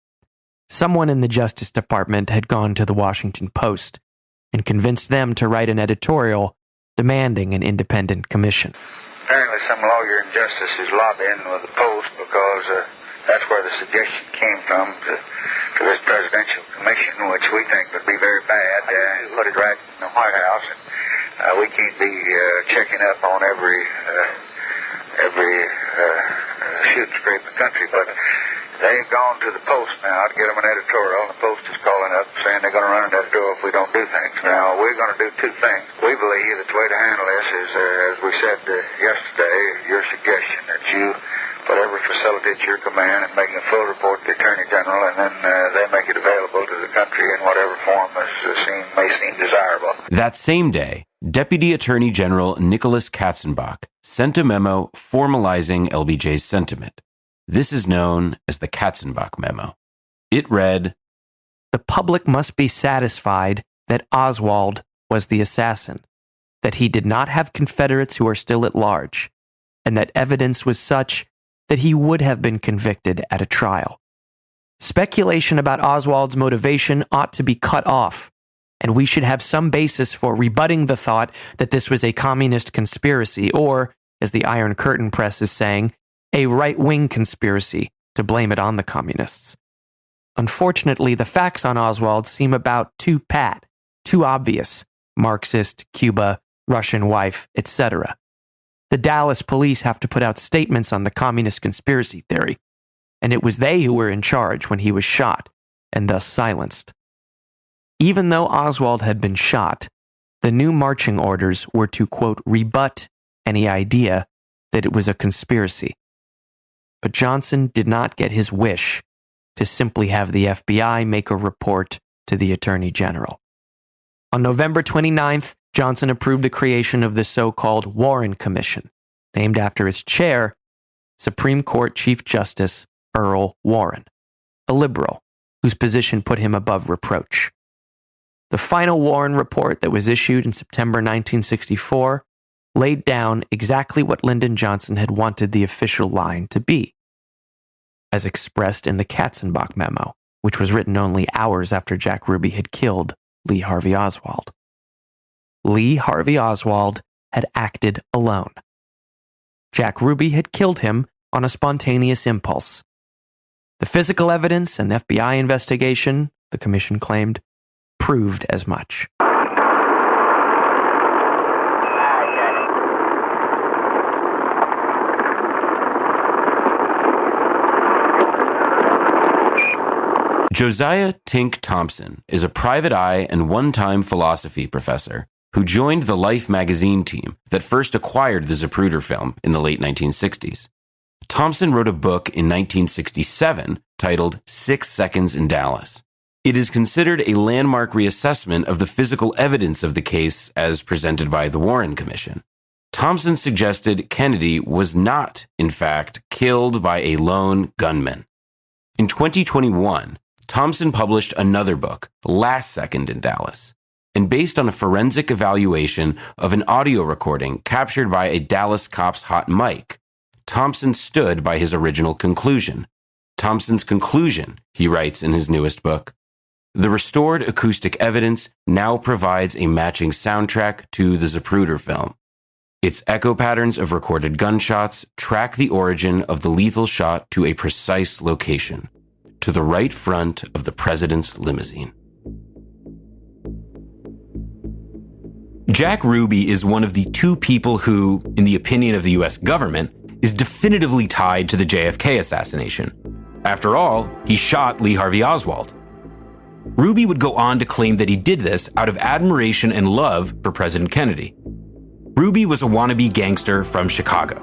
Someone in the Justice Department had gone to the Washington Post and convinced them to write an editorial demanding an independent commission. Apparently some lawyer in Justice is lobbying with the Post because that's where the suggestion came from to to this presidential commission, which we think would be very bad, put it right in the White House. And we can't be checking up on every shoot and scrape in the country, but they've gone to the Post now to get them an editorial, and the Post is calling up saying they're going to run that door if we don't do things. Now, we're going to do two things. We believe that the way to handle this is, as we said yesterday, your suggestion that you put every facility at your command and make a full report to the Attorney General, and then they make it available to the country in whatever form may seem desirable. That same day, Deputy Attorney General Nicholas Katzenbach sent a memo formalizing LBJ's sentiment. This is known as the Katzenbach memo. It read, "The public must be satisfied that Oswald was the assassin, that he did not have Confederates who are still at large, and that evidence was such that he would have been convicted at a trial. Speculation about Oswald's motivation ought to be cut off, and we should have some basis for rebutting the thought that this was a communist conspiracy or, as the Iron Curtain Press is saying, a right-wing conspiracy to blame it on the communists. Unfortunately, the facts on Oswald seem about too pat, too obvious, Marxist, Cuba, Russian wife, etc. The Dallas police have to put out statements on the communist conspiracy theory, and it was they who were in charge when he was shot, and thus silenced. Even though Oswald had been shot, the new marching orders were to, quote, rebut any idea that it was a conspiracy. But Johnson did not get his wish to simply have the FBI make a report to the Attorney General. On November 29th, Johnson approved the creation of the so-called Warren Commission, named after its chair, Supreme Court Chief Justice Earl Warren, a liberal whose position put him above reproach. The final Warren report that was issued in September 1964 laid down exactly what Lyndon Johnson had wanted the official line to be, as expressed in the Katzenbach memo, which was written only hours after Jack Ruby had killed Lee Harvey Oswald. Lee Harvey Oswald had acted alone. Jack Ruby had killed him on a spontaneous impulse. The physical evidence and FBI investigation, the commission claimed, proved as much. Josiah Tink Thompson is a private eye and one-time philosophy professor who joined the Life magazine team that first acquired the Zapruder film in the late 1960s. Thompson wrote a book in 1967 titled 6 Seconds in Dallas. It is considered a landmark reassessment of the physical evidence of the case as presented by the Warren Commission. Thompson suggested Kennedy was not, in fact, killed by a lone gunman. In 2021, Thompson published another book, Last Second in Dallas, and based on a forensic evaluation of an audio recording captured by a Dallas cop's hot mic, Thompson stood by his original conclusion. Thompson's conclusion, he writes in his newest book, the restored acoustic evidence now provides a matching soundtrack to the Zapruder film. Its echo patterns of recorded gunshots track the origin of the lethal shot to a precise location, to the right front of the president's limousine. Jack Ruby is one of the two people who, in the opinion of the U.S. government, is definitively tied to the JFK assassination. After all, he shot Lee Harvey Oswald. Ruby would go on to claim that he did this out of admiration and love for President Kennedy. Ruby was a wannabe gangster from Chicago,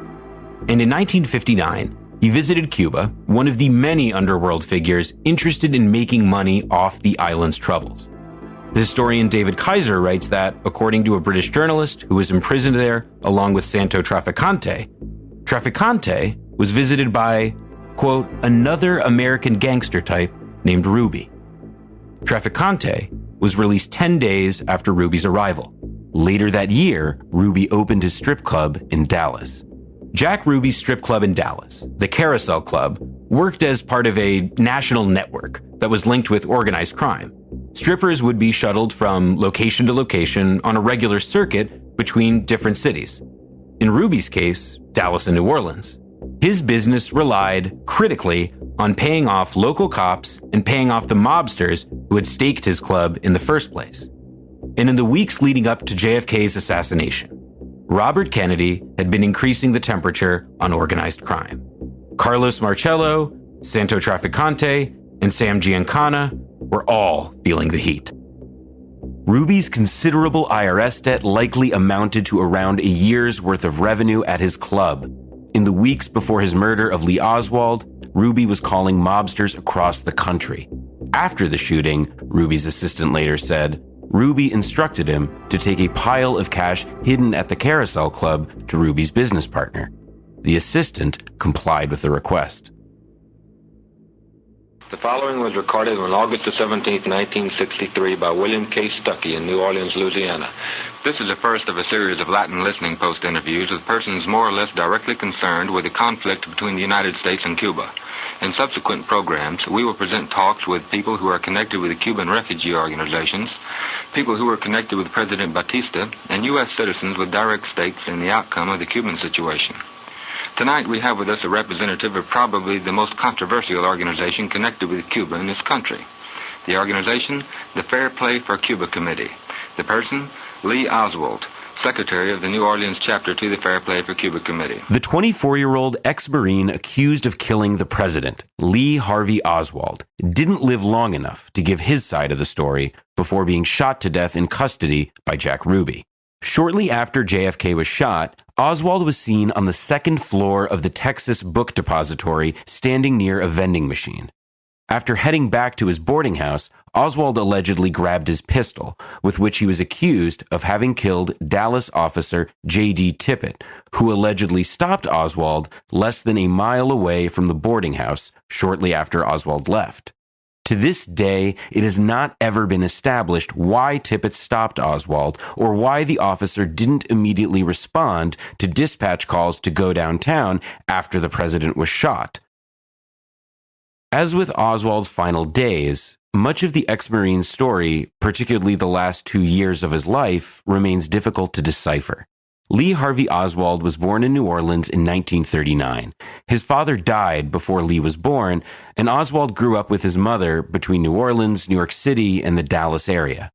and in 1959, he visited Cuba, one of the many underworld figures interested in making money off the island's troubles. The historian David Kaiser writes that, according to a British journalist who was imprisoned there along with Santo Trafficante, Trafficante was visited by, quote, another American gangster type named Ruby. Trafficante was released 10 days after Ruby's arrival. Later that year, Ruby opened his strip club in Dallas. Jack Ruby's strip club in Dallas, the Carousel Club, worked as part of a national network that was linked with organized crime. Strippers would be shuttled from location to location on a regular circuit between different cities. In Ruby's case, Dallas and New Orleans. His business relied, critically, on paying off local cops and paying off the mobsters who had staked his club in the first place. And in the weeks leading up to JFK's assassination, Robert Kennedy had been increasing the temperature on organized crime. Carlos Marcello, Santo Trafficante, and Sam Giancana were all feeling the heat. Ruby's considerable IRS debt likely amounted to around a year's worth of revenue at his club. In the weeks before his murder of Lee Oswald, Ruby was calling mobsters across the country. After the shooting, Ruby's assistant later said, Ruby instructed him to take a pile of cash hidden at the Carousel Club to Ruby's business partner. The assistant complied with the request. The following was recorded on August the 17th, 1963 by William K. Stuckey in New Orleans, Louisiana. This is the first of a series of Latin listening post interviews with persons more or less directly concerned with the conflict between the United States and Cuba. In subsequent programs, we will present talks with people who are connected with the Cuban refugee organizations, people who are connected with President Batista, and U.S. citizens with direct stakes in the outcome of the Cuban situation. Tonight we have with us a representative of probably the most controversial organization connected with Cuba in this country. The organization, the Fair Play for Cuba Committee. The person, Lee Oswald, Secretary of the New Orleans Chapter to the Fair Play for Cuba Committee. The 24-year-old ex-Marine accused of killing the president, Lee Harvey Oswald, didn't live long enough to give his side of the story before being shot to death in custody by Jack Ruby. Shortly after JFK was shot, Oswald was seen on the second floor of the Texas Book Depository standing near a vending machine. After heading back to his boarding house, Oswald allegedly grabbed his pistol, with which he was accused of having killed Dallas officer J.D. Tippit, who allegedly stopped Oswald less than a mile away from the boarding house shortly after Oswald left. To this day, it has not ever been established why Tippit stopped Oswald or why the officer didn't immediately respond to dispatch calls to go downtown after the president was shot. As with Oswald's final days, much of the ex-Marine's story, particularly the last 2 years of his life, remains difficult to decipher. Lee Harvey Oswald was born in New Orleans in 1939. His father died before Lee was born, and Oswald grew up with his mother between New Orleans, New York City, and the Dallas area.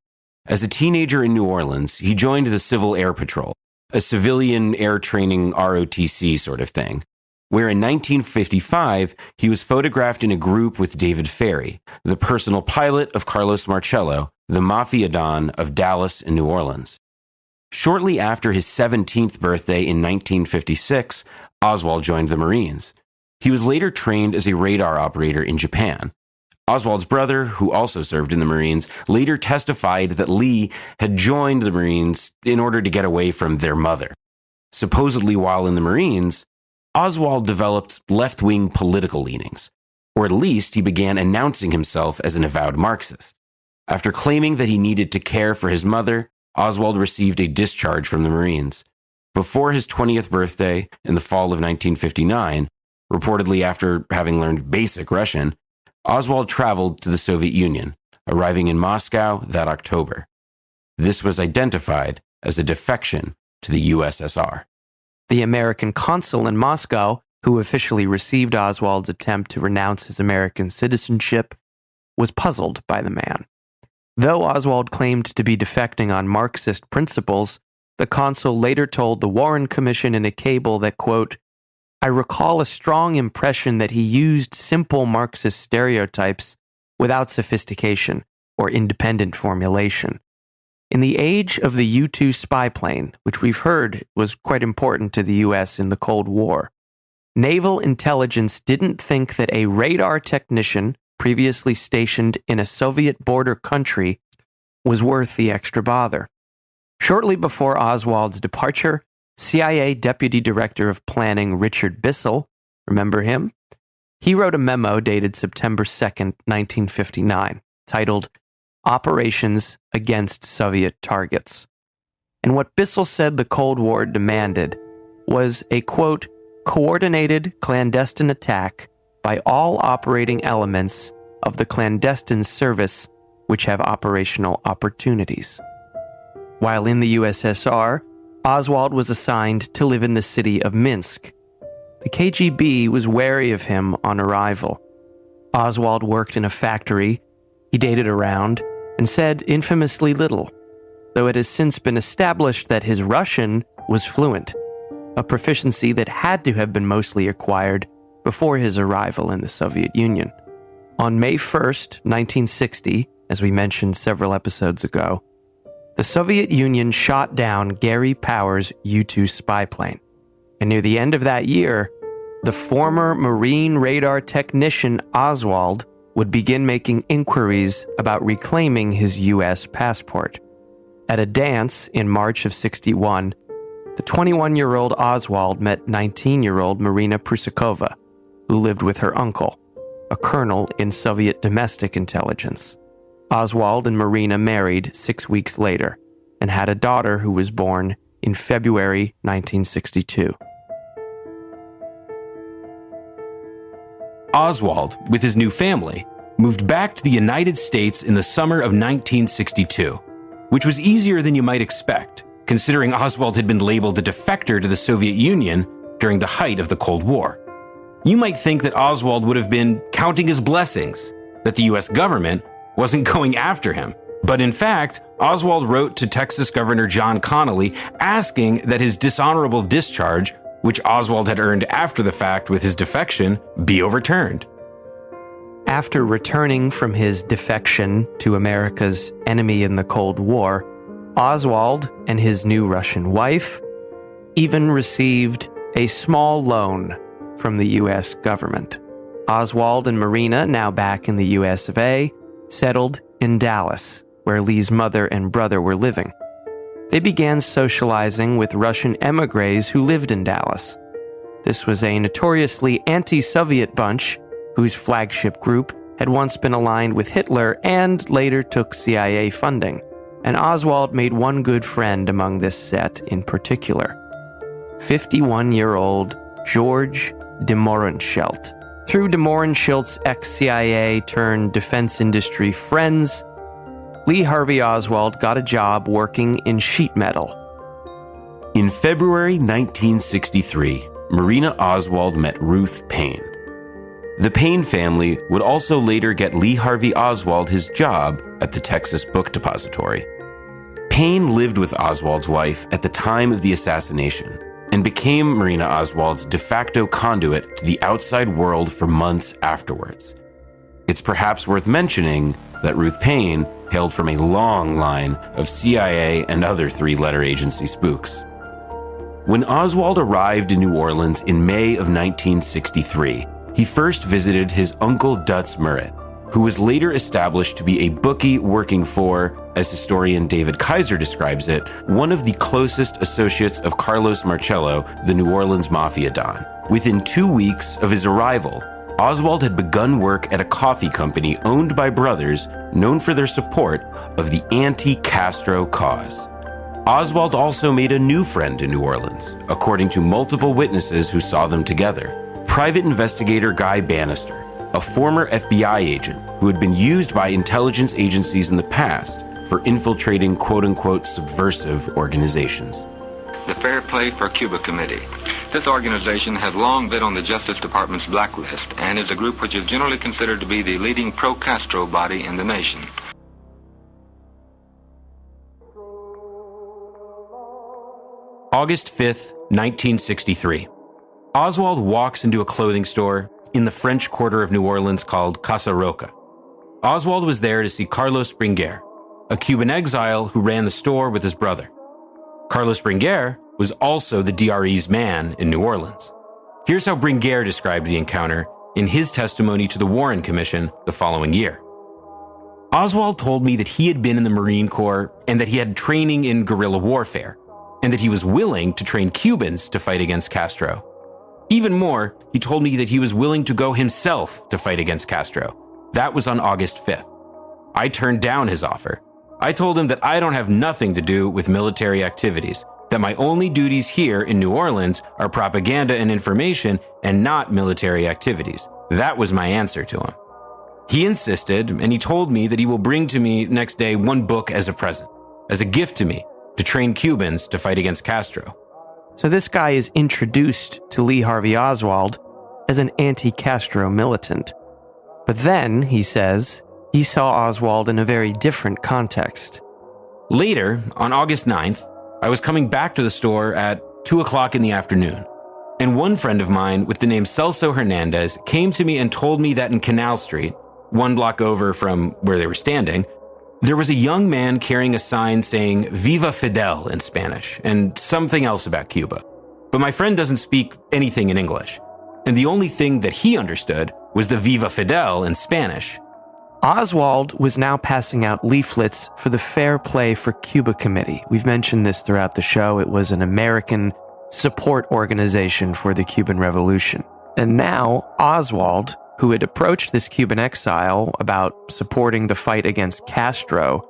As a teenager in New Orleans, he joined the Civil Air Patrol, a civilian air training ROTC sort of thing, where in 1955, he was photographed in a group with David Ferry, the personal pilot of Carlos Marcello, the mafia don of Dallas and New Orleans. Shortly after his 17th birthday in 1956, Oswald joined the Marines. He was later trained as a radar operator in Japan. Oswald's brother, who also served in the Marines, later testified that Lee had joined the Marines in order to get away from their mother. Supposedly while in the Marines, Oswald developed left-wing political leanings, or at least he began announcing himself as an avowed Marxist. After claiming that he needed to care for his mother, Oswald received a discharge from the Marines. Before his 20th birthday in the fall of 1959, reportedly after having learned basic Russian, Oswald traveled to the Soviet Union, arriving in Moscow that October. This was identified as a defection to the USSR. The American consul in Moscow, who officially received Oswald's attempt to renounce his American citizenship, was puzzled by the man. Though Oswald claimed to be defecting on Marxist principles, the consul later told the Warren Commission in a cable that, quote, I recall a strong impression that he used simple Marxist stereotypes without sophistication or independent formulation. In the age of the U-2 spy plane, which we've heard was quite important to the U.S. in the Cold War, naval intelligence didn't think that a radar technician previously stationed in a Soviet border country was worth the extra bother. Shortly before Oswald's departure, CIA Deputy Director of Planning Richard Bissell, remember him? He wrote a memo dated September 2nd, 1959, titled Operations Against Soviet Targets. And what Bissell said the Cold War demanded was a, quote, coordinated clandestine attack by all operating elements of the clandestine service which have operational opportunities. While in the USSR, Oswald was assigned to live in the city of Minsk. The KGB was wary of him on arrival, Oswald worked in a factory, he dated around, and said infamously little, though it has since been established that his Russian was fluent, a proficiency that had to have been mostly acquired before his arrival in the Soviet Union. On May 1st, 1960, as we mentioned several episodes ago, the Soviet Union shot down Gary Power's U-2 spy plane. And near the end of that year, the former Marine radar technician Oswald would begin making inquiries about reclaiming his U.S. passport. At a dance in March of '61, the 21-year-old Oswald met 19-year-old Marina Prusakova, who lived with her uncle, a colonel in Soviet domestic intelligence. Oswald and Marina married 6 weeks later and had a daughter who was born in February 1962. Oswald, with his new family, moved back to the United States in the summer of 1962, which was easier than you might expect, considering Oswald had been labeled a defector to the Soviet Union during the height of the Cold War. You might think that Oswald would have been counting his blessings, that the U.S. government wasn't going after him. But in fact, Oswald wrote to Texas Governor John Connally asking that his dishonorable discharge, which Oswald had earned after the fact with his defection, be overturned. After returning from his defection to America's enemy in the Cold War, Oswald and his new Russian wife even received a small loan from the U.S. government. Oswald and Marina, now back in the U.S. of A., settled in Dallas, where Lee's mother and brother were living. They began socializing with Russian émigrés who lived in Dallas. This was a notoriously anti-Soviet bunch whose flagship group had once been aligned with Hitler and later took CIA funding, and Oswald made one good friend among this set in particular, 51-year-old George de Mohrenschildt. Through de Mohrenschildt's ex-CIA turned defense industry friends, Lee Harvey Oswald got a job working in sheet metal. In February 1963, Marina Oswald met Ruth Paine. The Paine family would also later get Lee Harvey Oswald his job at the Texas Book Depository. Paine lived with Oswald's wife at the time of the assassination and became Marina Oswald's de facto conduit to the outside world for months afterwards. It's perhaps worth mentioning that Ruth Paine hailed from a long line of CIA and other three-letter agency spooks. When Oswald arrived in New Orleans in May of 1963, he first visited his uncle Dutz Murrett, who was later established to be a bookie working for, as historian David Kaiser describes it, one of the closest associates of Carlos Marcello, the New Orleans Mafia Don. Within 2 weeks of his arrival, Oswald had begun work at a coffee company owned by brothers known for their support of the anti-Castro cause. Oswald also made a new friend in New Orleans, according to multiple witnesses who saw them together. Private investigator Guy Bannister, a former FBI agent who had been used by intelligence agencies in the past for infiltrating quote-unquote subversive organizations. The Fair Play for Cuba Committee. This organization has long been on the Justice Department's blacklist and is a group which is generally considered to be the leading pro-Castro body in the nation. August 5th, 1963. Oswald walks into a clothing store in the French quarter of New Orleans called Casa Roca. Oswald was there to see Carlos Bringuer, a Cuban exile who ran the store with his brother. Carlos Bringuer was also the DRE's man in New Orleans. Here's how Bringuer described the encounter in his testimony to the Warren Commission the following year. Oswald told me that he had been in the Marine Corps and that he had training in guerrilla warfare, and that he was willing to train Cubans to fight against Castro. Even more, he told me that he was willing to go himself to fight against Castro. That was on August 5th. I turned down his offer. I told him that I don't have nothing to do with military activities, that my only duties here in New Orleans are propaganda and information and not military activities. That was my answer to him. He insisted, and he told me that he will bring to me next day one book as a present, as a gift to me, to train Cubans to fight against Castro. So this guy is introduced to Lee Harvey Oswald as an anti-Castro militant. But then, he says, he saw Oswald in a very different context. Later, on August 9th, I was coming back to the store at 2 o'clock in the afternoon, and one friend of mine with the name Celso Hernandez came to me and told me that in Canal Street, 1 block over from where they were standing, there was a young man carrying a sign saying Viva Fidel in Spanish and something else about Cuba. But my friend doesn't speak anything in English, and the only thing that he understood was the Viva Fidel in Spanish. Oswald was now passing out leaflets for the Fair Play for Cuba Committee. We've mentioned this throughout the show. It was an American support organization for the Cuban Revolution. And now Oswald, who had approached this Cuban exile about supporting the fight against Castro,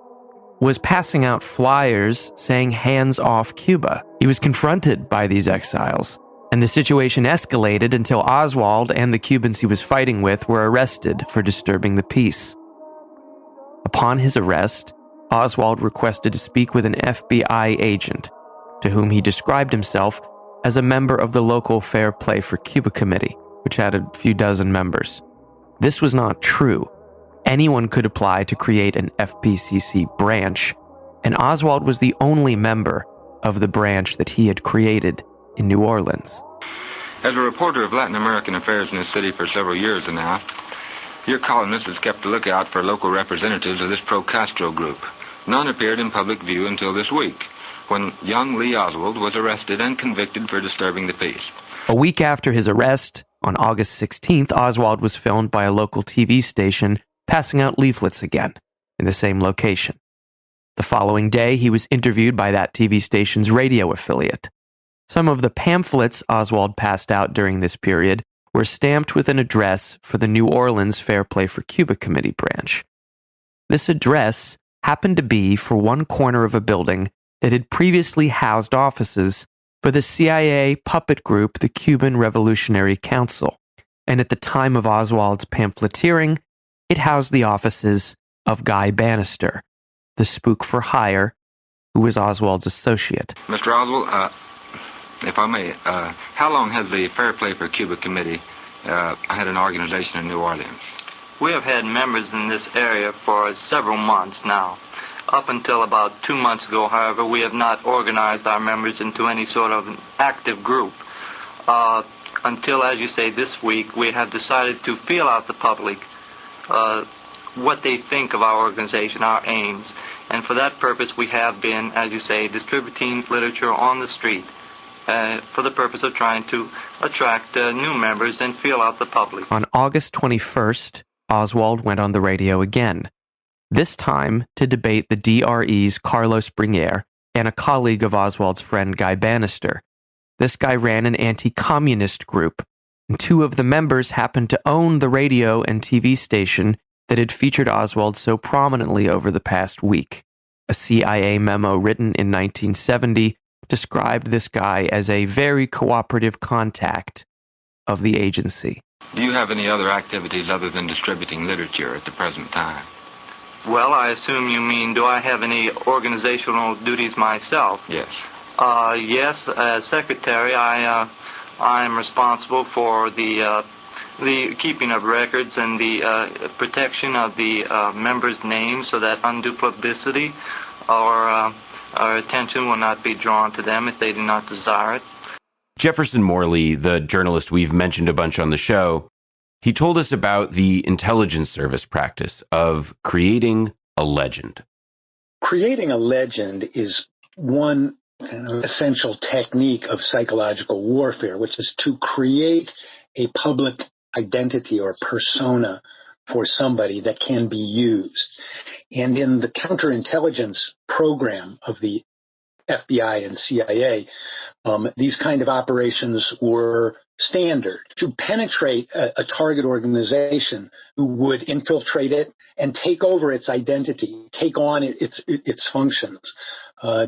was passing out flyers saying hands off Cuba. He was confronted by these exiles, and the situation escalated until Oswald and the Cubans he was fighting with were arrested for disturbing the peace. Upon his arrest, Oswald requested to speak with an FBI agent, to whom he described himself as a member of the local Fair Play for Cuba Committee, which had a few dozen members. This was not true. Anyone could apply to create an FPCC branch, and Oswald was the only member of the branch that he had created in New Orleans. As a reporter of Latin American affairs in this city for several years now, your columnist has kept a lookout for local representatives of this pro-Castro group. None appeared in public view until this week, when young Lee Oswald was arrested and convicted for disturbing the peace. A week after his arrest, on August 16th, Oswald was filmed by a local TV station passing out leaflets again in the same location. The following day, he was interviewed by that TV station's radio affiliate. Some of the pamphlets Oswald passed out during this period were stamped with an address for the New Orleans Fair Play for Cuba Committee branch. This address happened to be for one corner of a building that had previously housed offices for the CIA puppet group, the Cuban Revolutionary Council, and at the time of Oswald's pamphleteering, it housed the offices of Guy Bannister, the spook for hire, who was Oswald's associate. Mr. Oswald, if I may, how long has the Fair Play for Cuba Committee had an organization in New Orleans? We have had members in this area for several months now. Up until about 2 months ago, however, we have not organized our members into any sort of an active group. Until, as you say, this week, we have decided to feel out the public what they think of our organization, our aims. And for that purpose, we have been, as you say, distributing literature on the street for the purpose of trying to attract new members and feel out the public. On August 21st, Oswald went on the radio again, this time to debate the DRE's Carlos Brignere and a colleague of Oswald's friend Guy Bannister. This guy ran an anti-communist group, and 2 of the members happened to own the radio and TV station that had featured Oswald so prominently over the past week. A CIA memo written in 1970 described this guy as a very cooperative contact of the agency. Do you have any other activities other than distributing literature at the present time? Well, I assume you mean, do I have any organizational duties myself? Yes. Yes, as secretary, I'm responsible for the keeping of records and the protection of the members' names so that undue publicity or our attention will not be drawn to them if they do not desire it. Jefferson Morley, the journalist we've mentioned a bunch on the show, he told us about the intelligence service practice of creating a legend. Creating a legend is one essential technique of psychological warfare, which is to create a public identity or persona for somebody that can be used. And in the counterintelligence program of the FBI and CIA, these kind of operations were standard. To penetrate a target organization who would infiltrate it and take over its identity, take on its functions.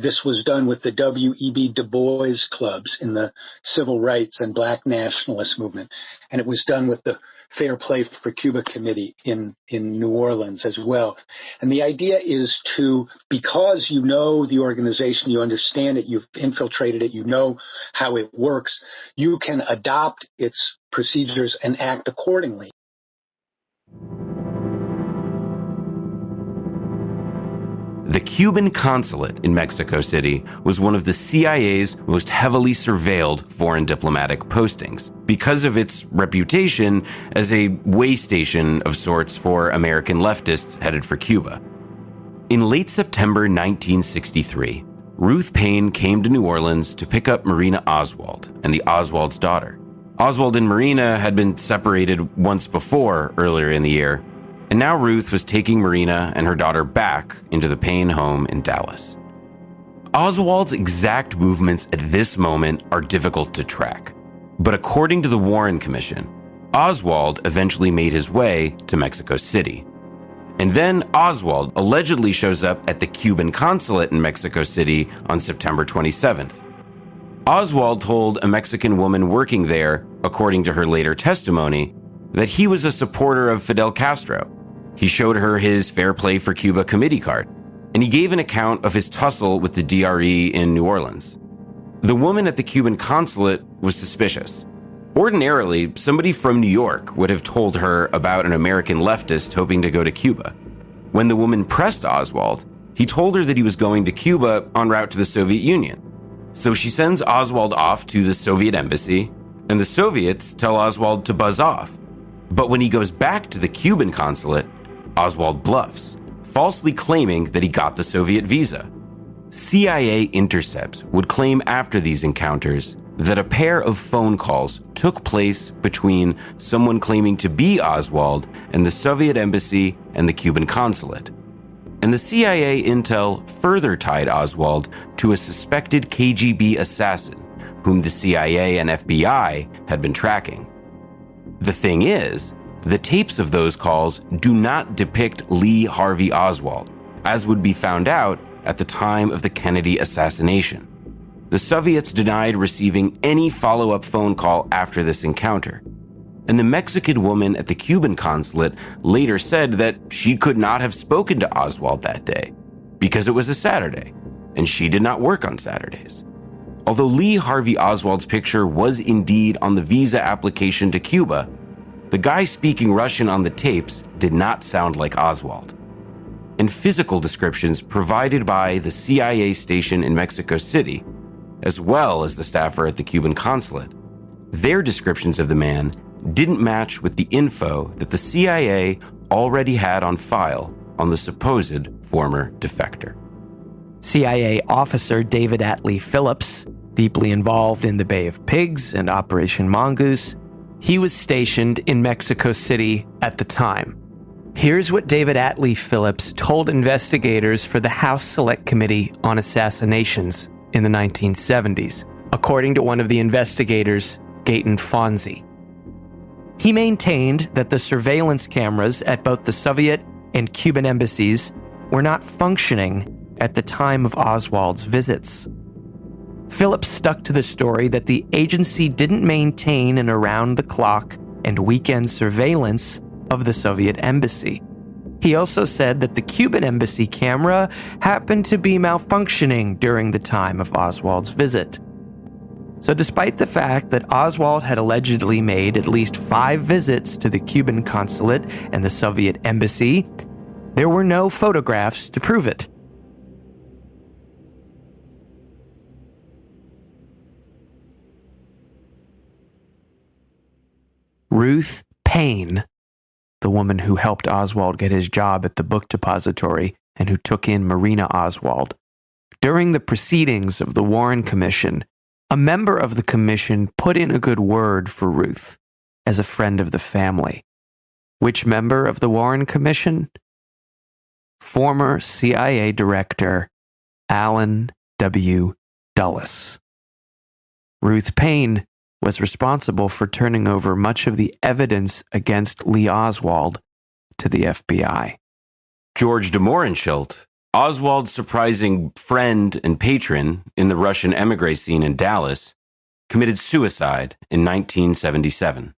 This was done with the W.E.B. Du Bois clubs in the civil rights and black nationalist movement. And it was done with the Fair Play for Cuba Committee in New Orleans as well. And the idea is to, because you know the organization, you understand it, you've infiltrated it, you know how it works, you can adopt its procedures and act accordingly. The Cuban consulate in Mexico City was one of the CIA's most heavily surveilled foreign diplomatic postings because of its reputation as a way station of sorts for American leftists headed for Cuba. In late September 1963, Ruth Paine came to New Orleans to pick up Marina Oswald and the Oswald's daughter. Oswald and Marina had been separated once before earlier in the year, and now Ruth was taking Marina and her daughter back into the Paine home in Dallas. Oswald's exact movements at this moment are difficult to track, but according to the Warren Commission, Oswald eventually made his way to Mexico City. And then Oswald allegedly shows up at the Cuban consulate in Mexico City on September 27th. Oswald told a Mexican woman working there, according to her later testimony, that he was a supporter of Fidel Castro. He showed her his Fair Play for Cuba committee card, and he gave an account of his tussle with the DRE in New Orleans. The woman at the Cuban consulate was suspicious. Ordinarily, somebody from New York would have told her about an American leftist hoping to go to Cuba. When the woman pressed Oswald, he told her that he was going to Cuba en route to the Soviet Union. So she sends Oswald off to the Soviet embassy, and the Soviets tell Oswald to buzz off. But when he goes back to the Cuban consulate, Oswald bluffs, falsely claiming that he got the Soviet visa. CIA intercepts would claim after these encounters that a pair of phone calls took place between someone claiming to be Oswald and the Soviet embassy and the Cuban consulate. And the CIA intel further tied Oswald to a suspected KGB assassin whom the CIA and FBI had been tracking. The thing is, the tapes of those calls do not depict Lee Harvey Oswald, as would be found out at the time of the Kennedy assassination. The Soviets denied receiving any follow-up phone call after this encounter. And the Mexican woman at the Cuban consulate later said that she could not have spoken to Oswald that day because it was a Saturday, and she did not work on Saturdays. Although Lee Harvey Oswald's picture was indeed on the visa application to Cuba, the guy speaking Russian on the tapes did not sound like Oswald. And physical descriptions provided by the CIA station in Mexico City, as well as the staffer at the Cuban consulate, their descriptions of the man didn't match with the info that the CIA already had on file on the supposed former defector. CIA officer David Atlee Phillips, deeply involved in the Bay of Pigs and Operation Mongoose, he was stationed in Mexico City at the time. Here's what David Atlee Phillips told investigators for the House Select Committee on Assassinations in the 1970s, according to one of the investigators, Gaten Fonzie. He maintained that the surveillance cameras at both the Soviet and Cuban embassies were not functioning at the time of Oswald's visits. Phillips stuck to the story that the agency didn't maintain an around-the-clock and weekend surveillance of the Soviet embassy. He also said that the Cuban embassy camera happened to be malfunctioning during the time of Oswald's visit. So despite the fact that Oswald had allegedly made at least 5 visits to the Cuban consulate and the Soviet embassy, there were no photographs to prove it. Ruth Paine, the woman who helped Oswald get his job at the book depository and who took in Marina Oswald. During the proceedings of the Warren Commission, a member of the commission put in a good word for Ruth as a friend of the family. Which member of the Warren Commission? Former CIA Director Allen W. Dulles. Ruth Paine was responsible for turning over much of the evidence against Lee Oswald to the FBI. George de Mohrenschildt, Oswald's surprising friend and patron in the Russian emigre scene in Dallas, committed suicide in 1977.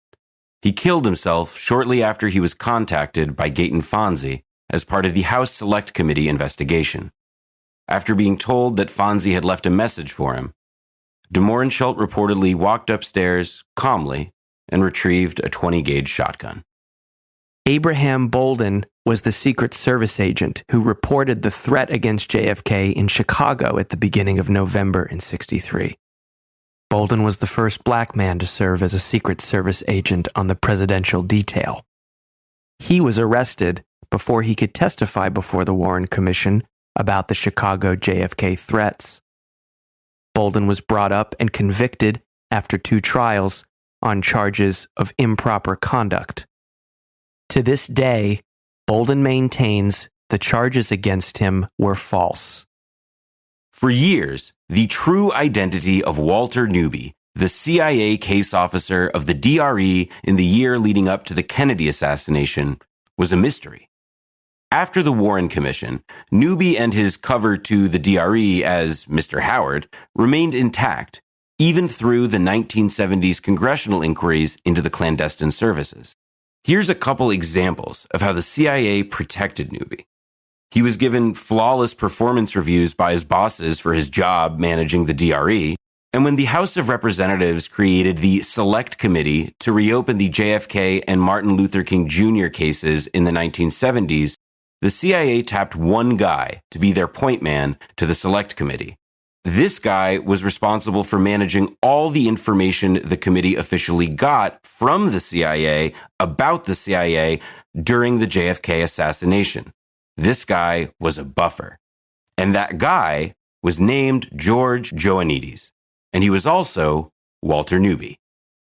He killed himself shortly after he was contacted by Gaten Fonzie as part of the House Select Committee investigation. After being told that Fonzie had left a message for him, de Mohrenschildt reportedly walked upstairs calmly and retrieved a 20-gauge shotgun. Abraham Bolden was the Secret Service agent who reported the threat against JFK in Chicago at the beginning of November in '63. Bolden was the first black man to serve as a Secret Service agent on the presidential detail. He was arrested before he could testify before the Warren Commission about the Chicago JFK threats. Bolden was brought up and convicted after 2 trials on charges of improper conduct. To this day, Bolden maintains the charges against him were false. For years, the true identity of Walter Newby, the CIA case officer of the DRE in the year leading up to the Kennedy assassination, was a mystery. After the Warren Commission, Newby and his cover to the DRE as Mr. Howard remained intact, even through the 1970s congressional inquiries into the clandestine services. Here's a couple examples of how the CIA protected Newby. He was given flawless performance reviews by his bosses for his job managing the DRE, and when the House of Representatives created the Select Committee to reopen the JFK and Martin Luther King Jr. cases in the 1970s, the CIA tapped one guy to be their point man to the Select Committee. This guy was responsible for managing all the information the committee officially got from the CIA about the CIA during the JFK assassination. This guy was a buffer. And that guy was named George Ioannidis. And he was also Walter Newby.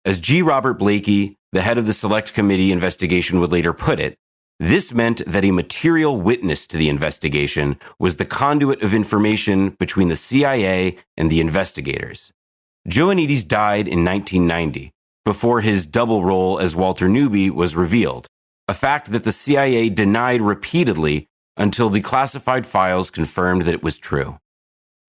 As G. Robert Blakey, the head of the Select Committee investigation, would later put it, this meant that a material witness to the investigation was the conduit of information between the CIA and the investigators. Ioannidis died in 1990, before his double role as Walter Newby was revealed, a fact that the CIA denied repeatedly until the classified files confirmed that it was true.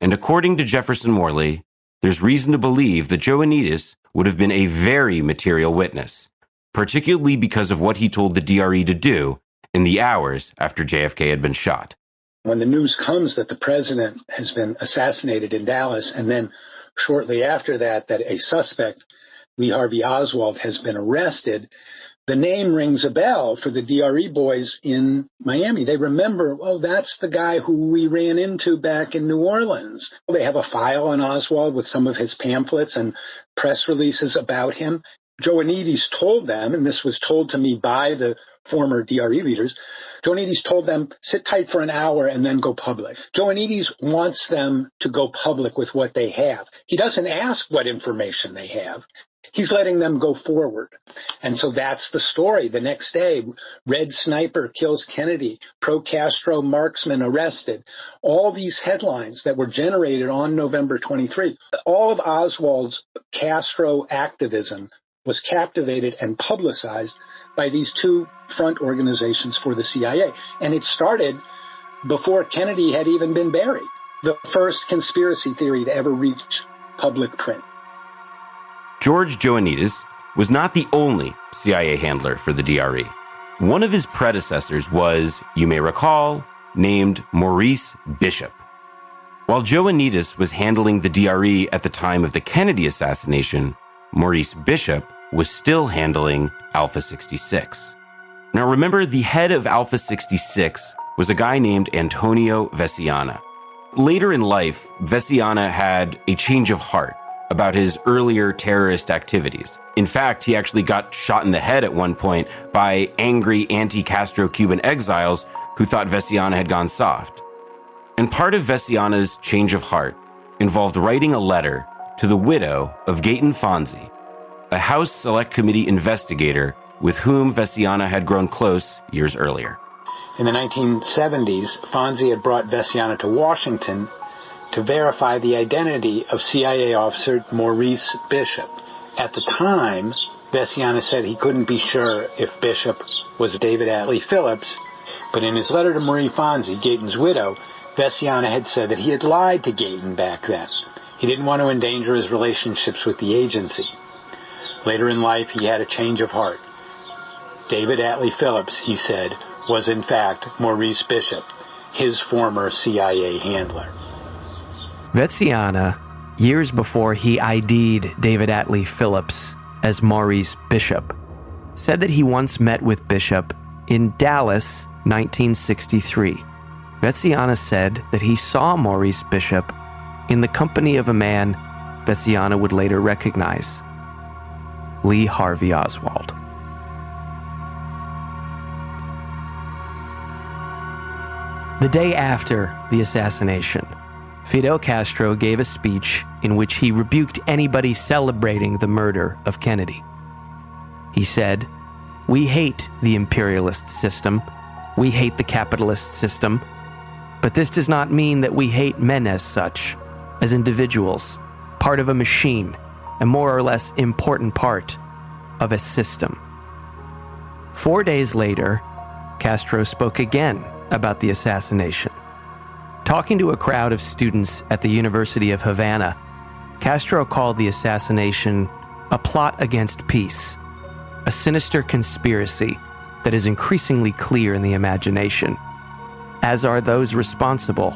And according to Jefferson Morley, there's reason to believe that Ioannidis would have been a very material witness, particularly because of what he told the DRE to do in the hours after JFK had been shot. When the news comes that the president has been assassinated in Dallas, and then shortly after that, that a suspect, Lee Harvey Oswald, has been arrested, the name rings a bell for the DRE boys in Miami. They remember, oh, that's the guy who we ran into back in New Orleans. They have a file on Oswald with some of his pamphlets and press releases about him. Ioannidis told them, and this was told to me by the former DRE leaders, Ioannidis told them, sit tight for an hour and then go public. Ioannidis wants them to go public with what they have. He doesn't ask what information they have. He's letting them go forward. And so that's the story. The next day, Red Sniper kills Kennedy, pro-Castro marksman arrested. All these headlines that were generated on November 23. All of Oswald's Castro activism was captivated and publicized by these 2 front organizations for the CIA. And it started before Kennedy had even been buried. The first conspiracy theory to ever reach public print. George Ioannidis was not the only CIA handler for the DRE. One of his predecessors was, you may recall, named Maurice Bishop. While Ioannidis was handling the DRE at the time of the Kennedy assassination, Maurice Bishop was still handling Alpha 66. Now remember, the head of Alpha 66 was a guy named Antonio Veciana. Later in life, Veciana had a change of heart about his earlier terrorist activities. In fact, he actually got shot in the head at one point by angry anti-Castro Cuban exiles who thought Veciana had gone soft. And part of Veciana's change of heart involved writing a letter to the widow of Gaetan Fonzi, a House Select Committee investigator with whom Veciana had grown close years earlier. In the 1970s, Fonzi had brought Veciana to Washington to verify the identity of CIA officer Maurice Bishop. At the time, Veciana said he couldn't be sure if Bishop was David Atlee Phillips, but in his letter to Marie Fonzi, Gaetan's widow, Veciana had said that he had lied to Gaetan back then. He didn't want to endanger his relationships with the agency. Later in life, he had a change of heart. David Atlee Phillips, he said, was in fact Maurice Bishop, his former CIA handler. Veciana, years before he ID'd David Atlee Phillips as Maurice Bishop, said that he once met with Bishop In Dallas, 1963, Vetsiana said that he saw Maurice Bishop in the company of a man Vetsiana would later recognize, Lee Harvey Oswald. The day after the assassination, Fidel Castro gave a speech in which he rebuked anybody celebrating the murder of Kennedy. He said, "We hate the imperialist system. We hate the capitalist system. But this does not mean that we hate men as such, as individuals, part of a machine, a more or less important part of a system." 4 days later, Castro spoke again about the assassination. Talking to a crowd of students at the University of Havana, Castro called the assassination a plot against peace, a sinister conspiracy that is increasingly clear in the imagination, as are those responsible.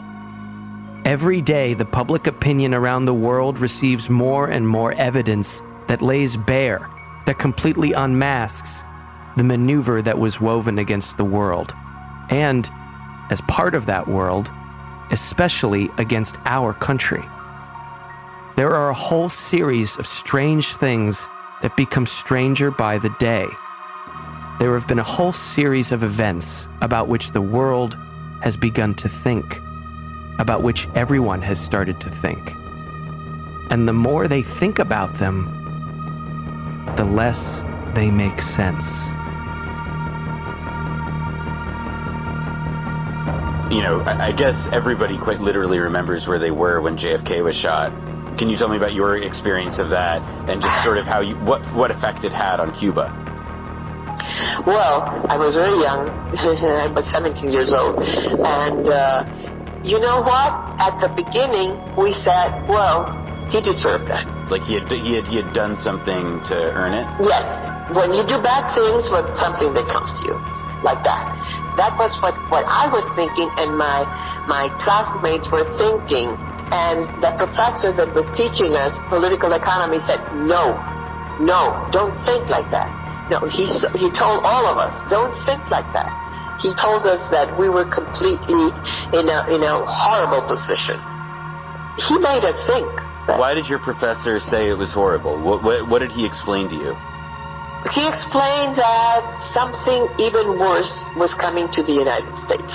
Every day, the public opinion around the world receives more and more evidence that lays bare, that completely unmasks the maneuver that was woven against the world, and, as part of that world, especially against our country. There are a whole series of strange things that become stranger by the day. There have been a whole series of events about which the world has begun to think, about which everyone has started to think. And the more they think about them, the less they make sense. You know, I guess everybody quite literally remembers where they were when JFK was shot. Can you tell me about your experience of that and just sort of how what effect it had on Cuba? Well, I was very young. I was 17 years old. And you know what? At the beginning, we said, well, he deserved that. Like he had done something to earn it? Yes. When you do bad things, with something becomes you. Like that. That was what I was thinking, and my classmates were thinking. And the professor that was teaching us political economy said, no, don't think like that. No, he told all of us, don't think like that. He told us that we were completely in a horrible position. He made us think. Why did your professor say it was horrible? What did he explain to you? He explained that something even worse was coming to the United States.